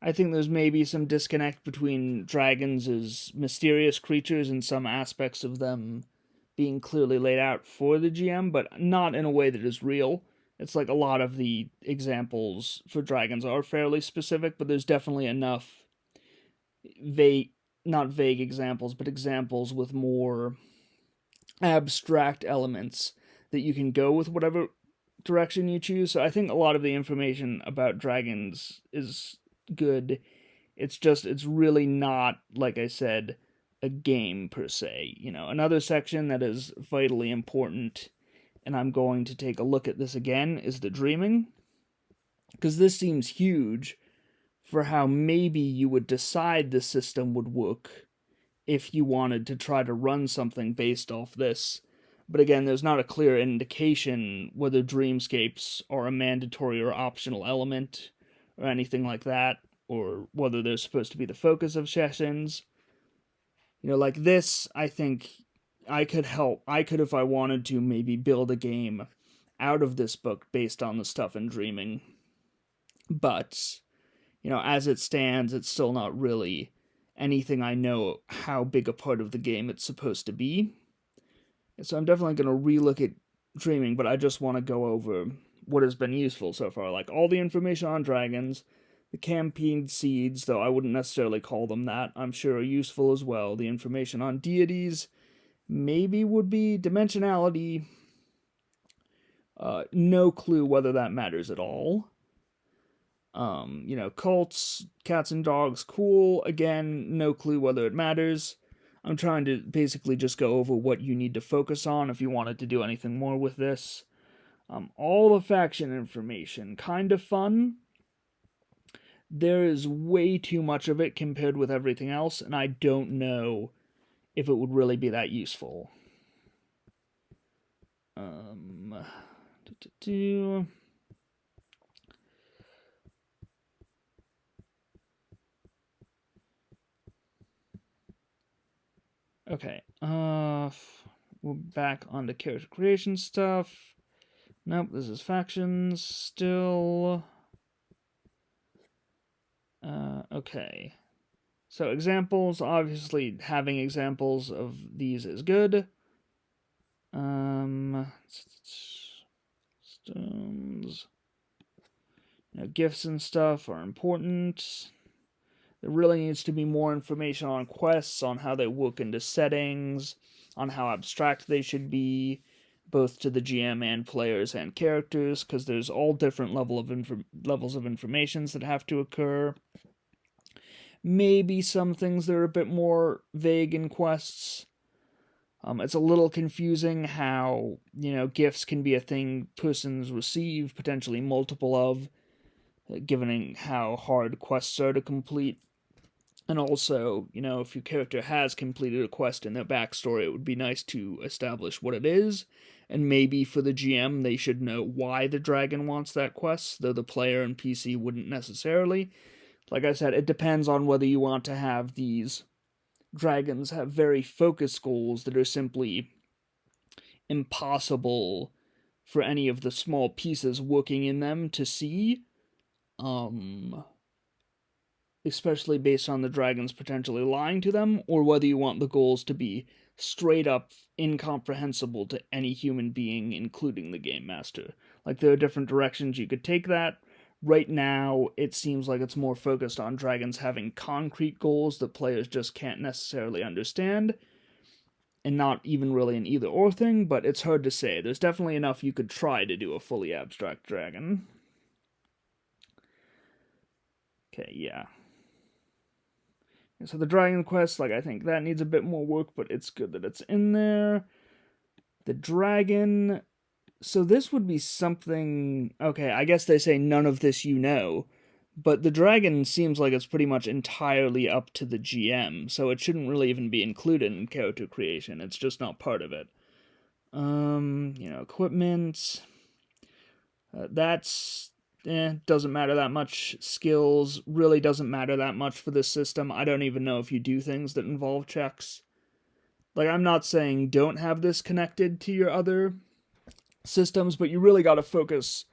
I think there's maybe some disconnect between dragons as mysterious creatures and some aspects of them being clearly laid out for the GM, but not in a way that is real. It's like a lot of the examples for dragons are fairly specific, but there's definitely enough not vague examples, but examples with more abstract elements that you can go with whatever direction you choose. So I think a lot of the information about dragons is good. It's really not, like I said, a game per se. Another section that is vitally important and I'm going to take a look at this again, is the dreaming. Because this seems huge for how maybe you would decide the system would work if you wanted to try to run something based off this. But again, there's not a clear indication whether dreamscapes are a mandatory or optional element or anything like that, or whether they're supposed to be the focus of sessions. Like this, I think I could, if I wanted to, maybe build a game out of this book based on the stuff in dreaming. But, as it stands, it's still not really anything I know how big a part of the game it's supposed to be. So I'm definitely going to relook at dreaming, but I just want to go over what has been useful so far. Like all the information on dragons, the campaign seeds, though I wouldn't necessarily call them that, I'm sure are useful as well. The information on deities maybe would be dimensionality. No clue whether that matters at all. Cults, cats and dogs, cool. Again, no clue whether it matters. I'm trying to basically just go over what you need to focus on if you wanted to do anything more with this. All the faction information, kind of fun. There is way too much of it compared with everything else, and I don't know if it would really be that useful. Okay, we're back on the character creation stuff. Nope, this is factions still. Okay. So examples, obviously having examples of these is good. Stones. Gifts and stuff are important. There really needs to be more information on quests, on how they work into settings, on how abstract they should be, both to the GM and players and characters, because there's all different levels of information that have to occur. Maybe some things that are a bit more vague in quests. It's a little confusing how, gifts can be a thing persons receive, potentially multiple of, given how hard quests are to complete. And also, if your character has completed a quest in their backstory, it would be nice to establish what it is. And maybe for the GM, they should know why the dragon wants that quest, though the player and PC wouldn't necessarily. Like I said, it depends on whether you want to have these dragons have very focused goals that are simply impossible for any of the small pieces working in them to see. Especially based on the dragons potentially lying to them, or whether you want the goals to be straight up incomprehensible to any human being, including the game master. Like, there are different directions you could take that. Right now, it seems like it's more focused on dragons having concrete goals that players just can't necessarily understand, and not even really an either-or thing, but it's hard to say. There's definitely enough you could try to do a fully abstract dragon. Okay, yeah. So the Dragon Quest, I think that needs a bit more work, but it's good that it's in there. The dragon... So this would be something... Okay, I guess they say none of this but the dragon seems like it's pretty much entirely up to the GM, so it shouldn't really even be included in character creation. It's just not part of it. Equipment... that's... doesn't matter that much. Skills really doesn't matter that much for this system. I don't even know if you do things that involve checks. I'm not saying don't have this connected to your other systems, but you really got to focus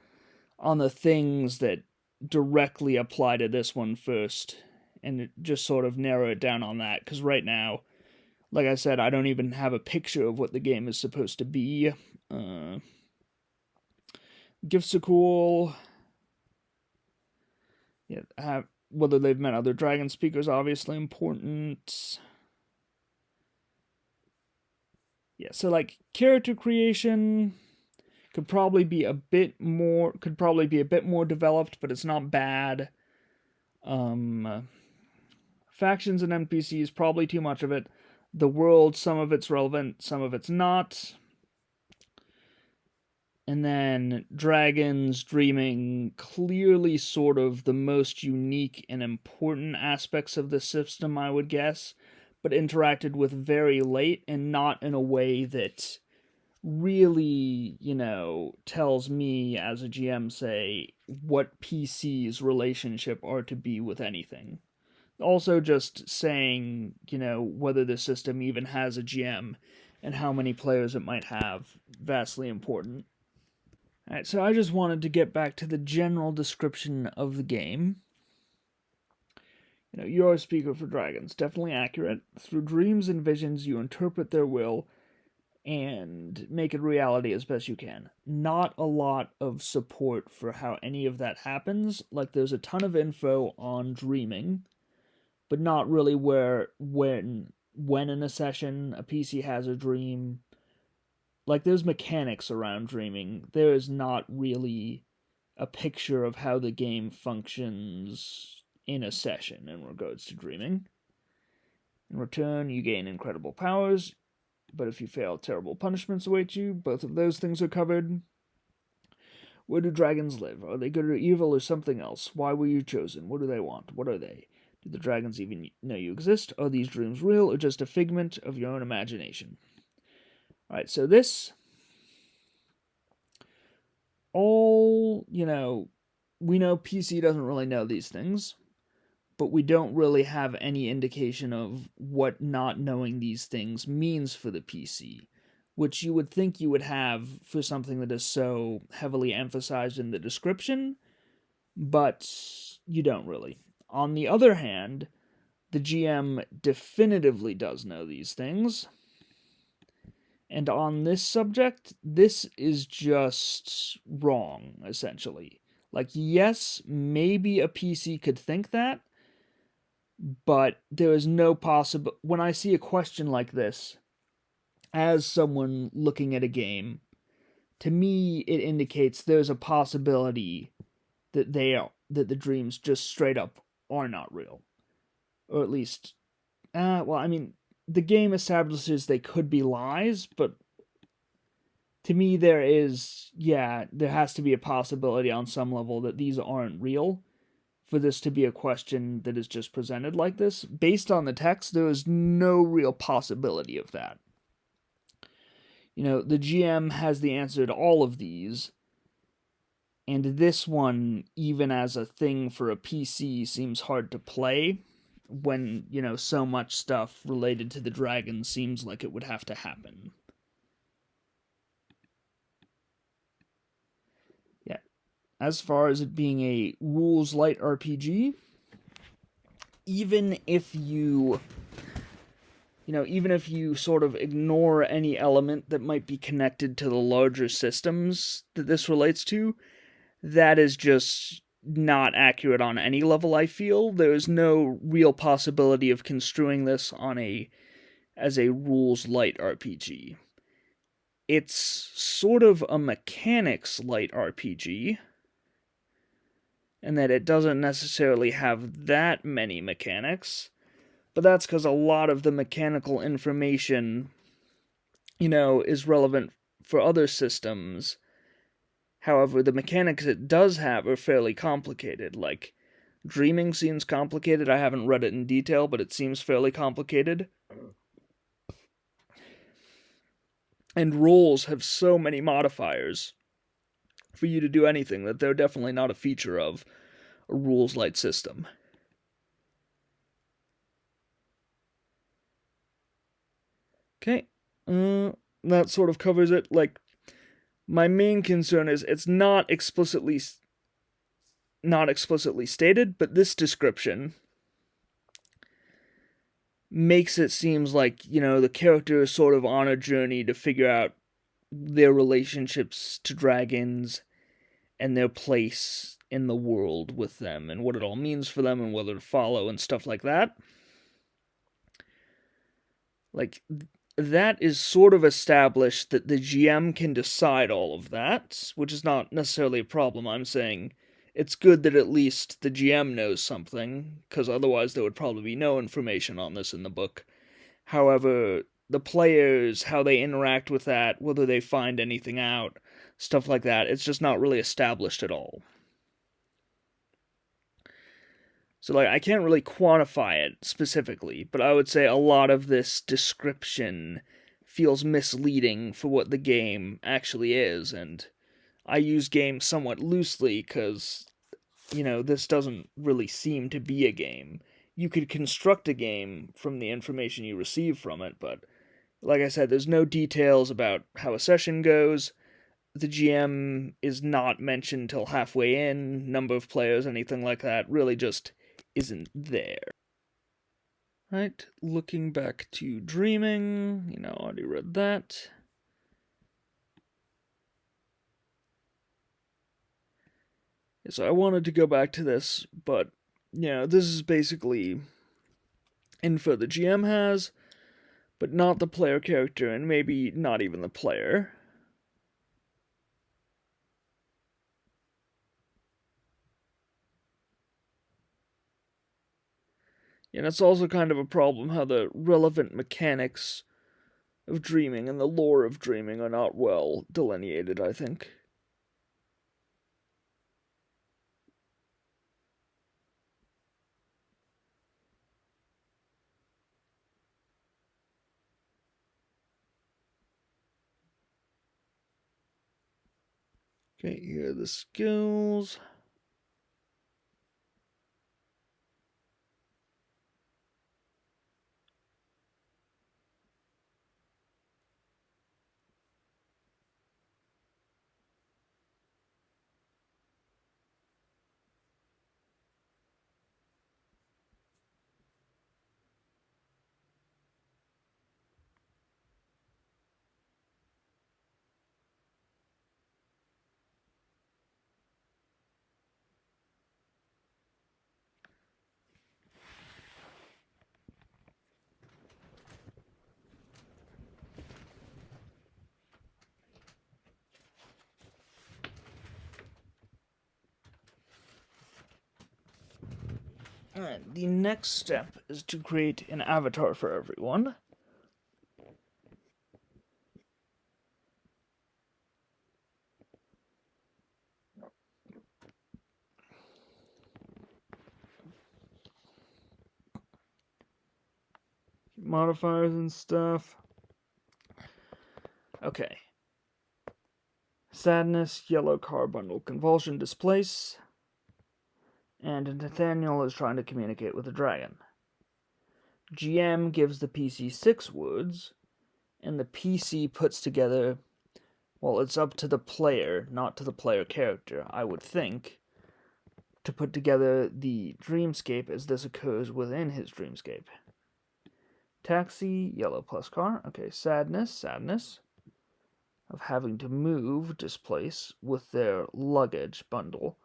on the things that directly apply to this one first, and just sort of narrow it down on that, because right now, like I said, I don't even have a picture of what the game is supposed to be. Gifts are cool. Yeah, whether they've met other dragon speakers, obviously important. Yeah, so character creation could probably be a bit more developed, but it's not bad. Factions and NPCs, probably too much of it. The world, some of it's relevant, some of it's not. And then dragons, dreaming, clearly sort of the most unique and important aspects of the system, I would guess, but interacted with very late and not in a way that really, tells me as a GM, say, what PC's relationship are to be with anything. Also, just saying, whether the system even has a GM and how many players it might have, vastly important. Alright, so I just wanted to get back to the general description of the game. You're a speaker for dragons. Definitely accurate. Through dreams and visions, you interpret their will and make it reality as best you can. Not a lot of support for how any of that happens. Like, there's a ton of info on dreaming, but not really when in a session a PC has a dream. Like, there's mechanics around dreaming. There is not really a picture of how the game functions in a session in regards to dreaming. In return, you gain incredible powers, but if you fail, terrible punishments await you. Both of those things are covered. Where do dragons live? Are they good or evil or something else? Why were you chosen? What do they want? What are they? Do the dragons even know you exist? Are these dreams real or just a figment of your own imagination? Alright, so this all, we know PC doesn't really know these things, but we don't really have any indication of what not knowing these things means for the PC, which you would think you would have for something that is so heavily emphasized in the description, but you don't really. On the other hand, the GM definitively does know these things. And on this subject, this is just wrong, essentially. Like, yes, maybe a PC could think that, but there is no possible. When I see a question like this, as someone looking at a game, to me it indicates there's a possibility that that the dreams just straight up are not real, or at least, the game establishes they could be lies, but to me there has to be a possibility on some level that these aren't real for this to be a question that is just presented like this. Based on the text, there is no real possibility of that. The GM has the answer to all of these, and this one, even as a thing for a PC, seems hard to play when, so much stuff related to the dragon seems like it would have to happen. Yeah. As far as it being a rules light RPG, even if you sort of ignore any element that might be connected to the larger systems that this relates to, that is just not accurate on any level, I feel. There is no real possibility of construing this as a rules light RPG. It's sort of a mechanics light RPG, and that it doesn't necessarily have that many mechanics, but that's because a lot of the mechanical information, is relevant for other systems. However, the mechanics it does have are fairly complicated. Like, dreaming seems complicated. I haven't read it in detail, but it seems fairly complicated. And roles have so many modifiers for you to do anything that they're definitely not a feature of a rules-light system. Okay, that sort of covers it. Like, my main concern is it's not explicitly stated, but this description makes it seem like, the character is sort of on a journey to figure out their relationships to dragons and their place in the world with them and what it all means for them and whether to follow and stuff like that. Like, that is sort of established that the GM can decide all of that, which is not necessarily a problem. I'm saying it's good that at least the GM knows something, because otherwise there would probably be no information on this in the book. However, the players, how they interact with that, whether they find anything out, stuff like that. It's just not really established at all. So, like, I can't really quantify it specifically, but I would say a lot of this description feels misleading for what the game actually is, and I use game somewhat loosely because, this doesn't really seem to be a game. You could construct a game from the information you receive from it, but like I said, there's no details about how a session goes. The GM is not mentioned till halfway in, number of players, anything like that, really just isn't there. Right, looking back to dreaming, already read that. So I wanted to go back to this, but, this is basically info the GM has, but not the player character, and maybe not even the player. And it's also kind of a problem how the relevant mechanics of dreaming and the lore of dreaming are not well delineated, I think. Okay, here are the skills. Alright, the next step is to create an avatar for everyone. Modifiers and stuff. Okay. Sadness, yellow car bundle, convulsion, displace. And Nathaniel is trying to communicate with the dragon. GM gives the PC 6 words, and the PC puts together. Well, it's up to the player, not to the player character, I would think, to put together the dreamscape as this occurs within his dreamscape. Taxi, yellow plus car. Okay, sadness of having to move, displace with their luggage bundle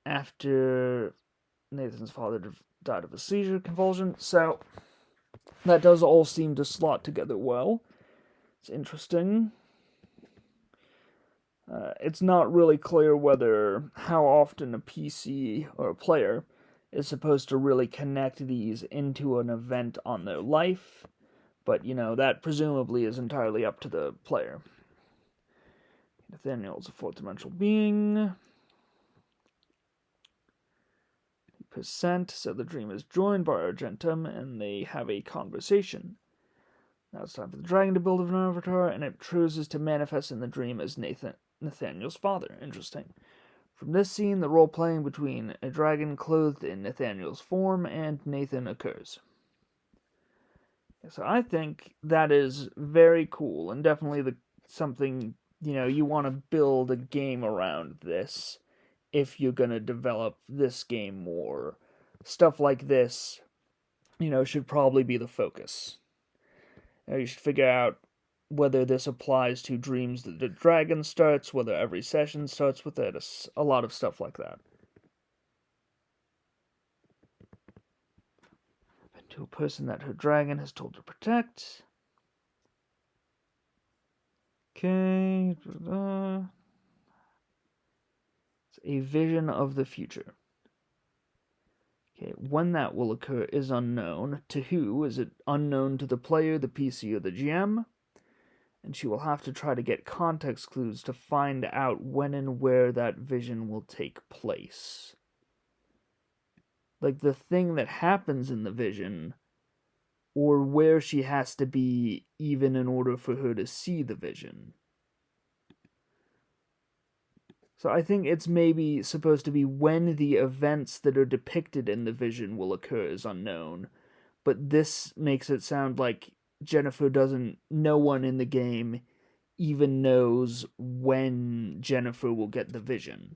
after Nathan's father died of a seizure convulsion. So that does all seem to slot together well. It's interesting. It's not really clear how often a PC or a player is supposed to really connect these into an event on their life, but that presumably is entirely up to the player. Nathaniel is a fourth dimensional being. Percent, so the dream is joined by Argentum and they have a conversation. Now it's time for the dragon to build an avatar, and it chooses to manifest in the dream as Nathaniel's father. Interesting. From this scene, the role-playing between a dragon clothed in Nathaniel's form and Nathan occurs. So I think that is very cool, and definitely something, you want to build a game around this if you're going to develop this game more. Stuff like this, should probably be the focus. You should figure out whether this applies to dreams that the dragon starts, whether every session starts with it, a lot of stuff like that. To a person that her dragon has told to protect. Okay. It's a vision of the future. Okay, when that will occur is unknown. To who? Is it unknown to the player, the PC, or the GM? and she will have to try to get context clues to find out when and where that vision will take place. Like the thing that happens in the vision, or where she has to be even in order for her to see the vision. So I think it's maybe supposed to be when the events that are depicted in the vision will occur is unknown. But this makes it sound like Jennifer doesn't, no one in the game even knows when Jennifer will get the vision.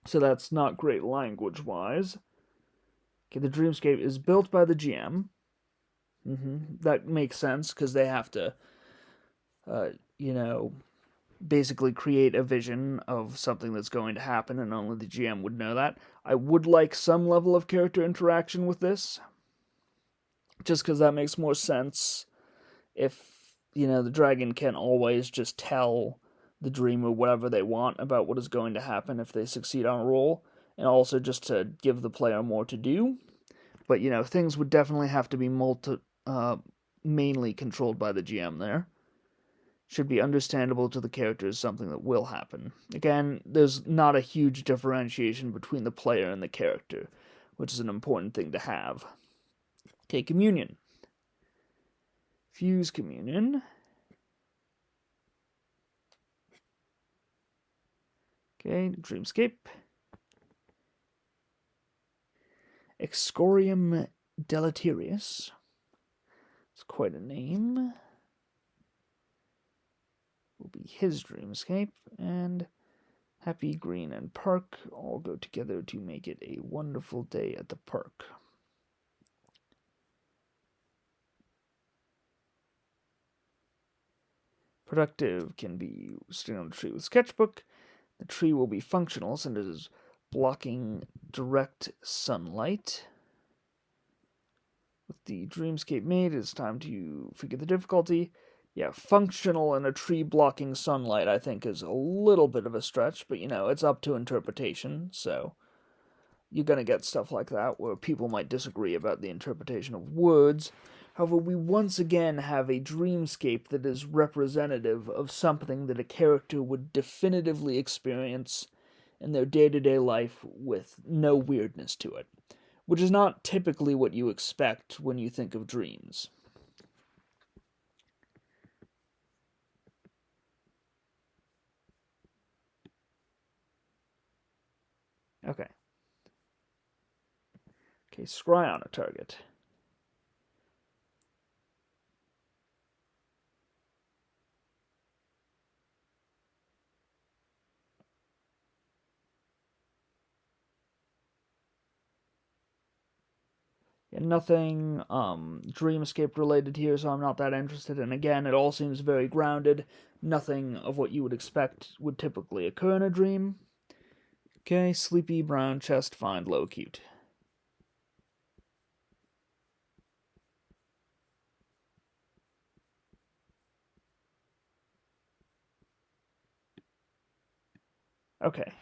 So that's not great language-wise. Okay, the dreamscape is built by the GM. That makes sense, because they have to, basically create a vision of something that's going to happen, and only the GM would know that. I would like some level of character interaction with this, just because that makes more sense. If, the dragon can always just tell the dreamer whatever they want about what is going to happen if they succeed on a roll, and also just to give the player more to do. But, things would definitely have to be mainly controlled by the GM there. Should be understandable to the characters, something that will happen. Again, there's not a huge differentiation between the player and the character, which is an important thing to have. Okay, communion. Fuse communion. Okay, dreamscape. Excorium deleterious. It's quite a name. Will be his dreamscape, and Happy, Green, and Park all go together to make it a wonderful day at the park. Productive can be sitting on the tree with sketchbook. The tree will be functional since it is blocking direct sunlight. With the dreamscape made, it's time to figure the difficulty. Yeah, functional in a tree blocking sunlight, I think, is a little bit of a stretch, but it's up to interpretation, so you're gonna get stuff like that where people might disagree about the interpretation of words. However, we once again have a dreamscape that is representative of something that a character would definitively experience in their day-to-day life with no weirdness to it, which is not typically what you expect when you think of dreams. Okay, scry on a target. And nothing dreamscape related here, so I'm not that interested. And again, it all seems very grounded. Nothing of what you would expect would typically occur in a dream. Okay, sleepy, brown chest, find, low, cute. Okay.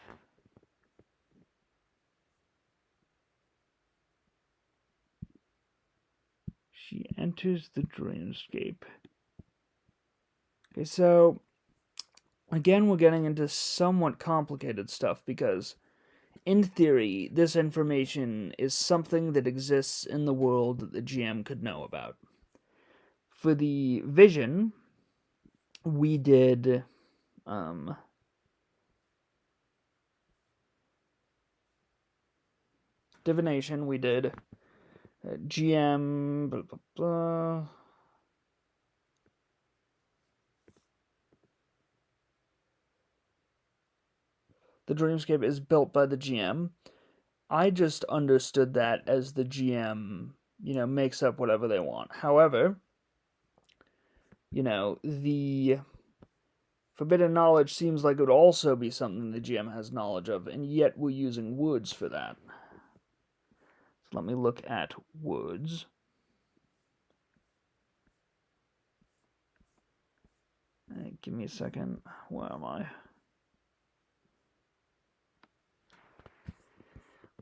She enters the dreamscape. Okay, so again, we're getting into somewhat complicated stuff because, in theory, this information is something that exists in the world that the GM could know about. For the vision, we did divination, we did GM, blah, blah, blah. The dreamscape is built by the GM. I just understood that as the GM, makes up whatever they want. However, the forbidden knowledge seems like it would also be something the GM has knowledge of, and yet we're using words for that. So let me look at words. Give me a second. Where am I?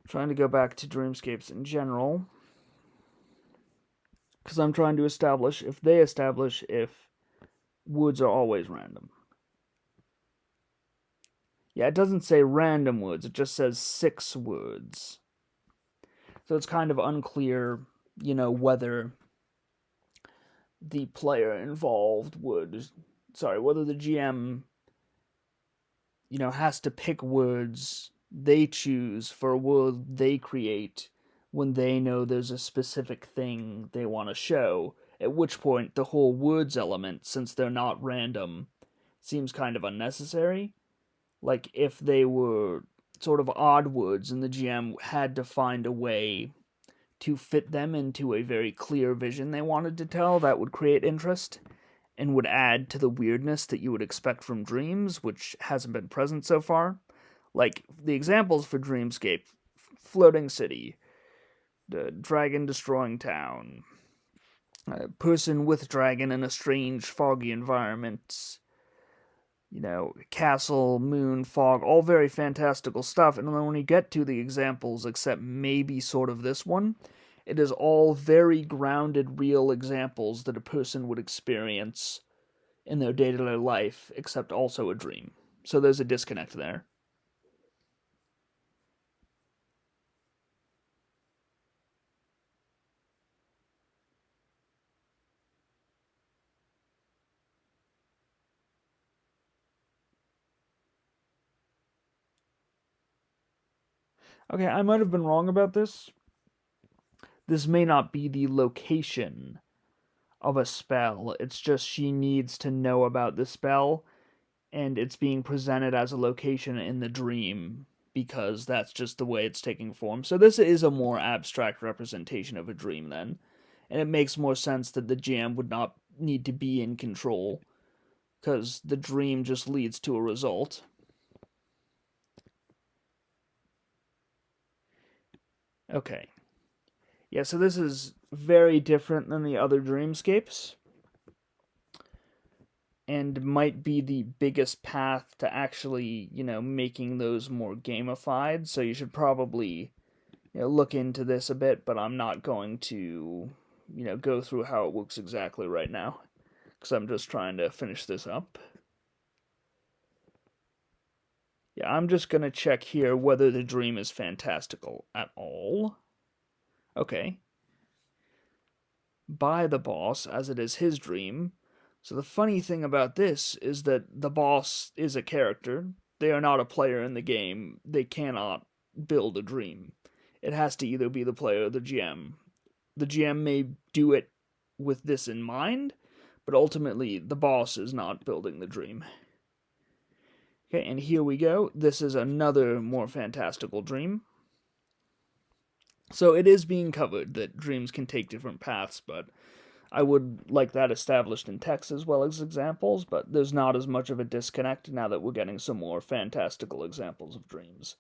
Trying to go back to dreamscapes in general, because I'm trying to establish if woods are always random. Yeah, it doesn't say random woods, it just says 6 woods. So it's kind of unclear, whether the player involved whether the GM, has to pick words they choose for a word they create when they know there's a specific thing they want to show, at which point the whole words element, since they're not random, seems kind of unnecessary. Like, if they were sort of odd words and the GM had to find a way to fit them into a very clear vision they wanted to tell, that would create interest and would add to the weirdness that you would expect from Dreams, which hasn't been present so far. Like, the examples for Dreamscape: floating city, the dragon destroying town, a person with dragon in a strange foggy environment, castle, moon, fog, all very fantastical stuff. And then when you get to the examples, except maybe sort of this one, it is all very grounded, real examples that a person would experience in their day-to-day life, except also a dream. So there's a disconnect there. Okay, I might have been wrong about this. This may not be the location of a spell. It's just she needs to know about the spell, and it's being presented as a location in the dream because that's just the way it's taking form. So this is a more abstract representation of a dream then, and it makes more sense that the GM would not need to be in control because the dream just leads to a result. Okay. Yeah, so this is very different than the other dreamscapes, and might be the biggest path to actually, making those more gamified. So you should probably, look into this a bit, but I'm not going to, go through how it works exactly right now, because I'm just trying to finish this up. Yeah, I'm just going to check here whether the dream is fantastical at all. Okay. By the boss, as it is his dream. So the funny thing about this is that the boss is a character. They are not a player in the game. They cannot build a dream. It has to either be the player or the GM. The GM may do it with this in mind, but ultimately the boss is not building the dream. Okay, and here we go. This is another more fantastical dream. So it is being covered that dreams can take different paths, but I would like that established in text as well as examples, but there's not as much of a disconnect now that we're getting some more fantastical examples of dreams.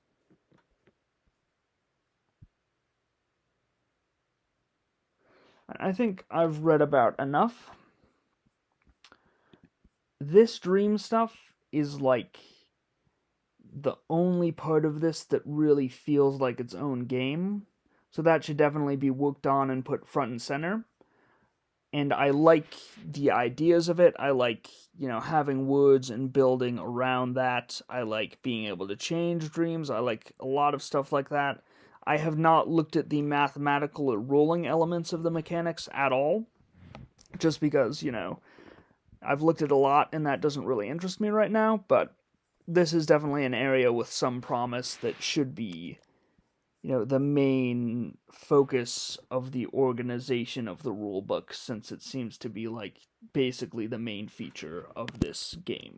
I think I've read about enough. This dream stuff is like the only part of this that really feels like its own game, so that should definitely be worked on and put front and center. And I like the ideas of it. I like, having words and building around that. I like being able to change dreams. I like a lot of stuff like that. I have not looked at the mathematical or ruling elements of the mechanics at all, just because, I've looked at a lot and that doesn't really interest me right now, but this is definitely an area with some promise that should be, the main focus of the organization of the rulebook, since it seems to be like basically the main feature of this game.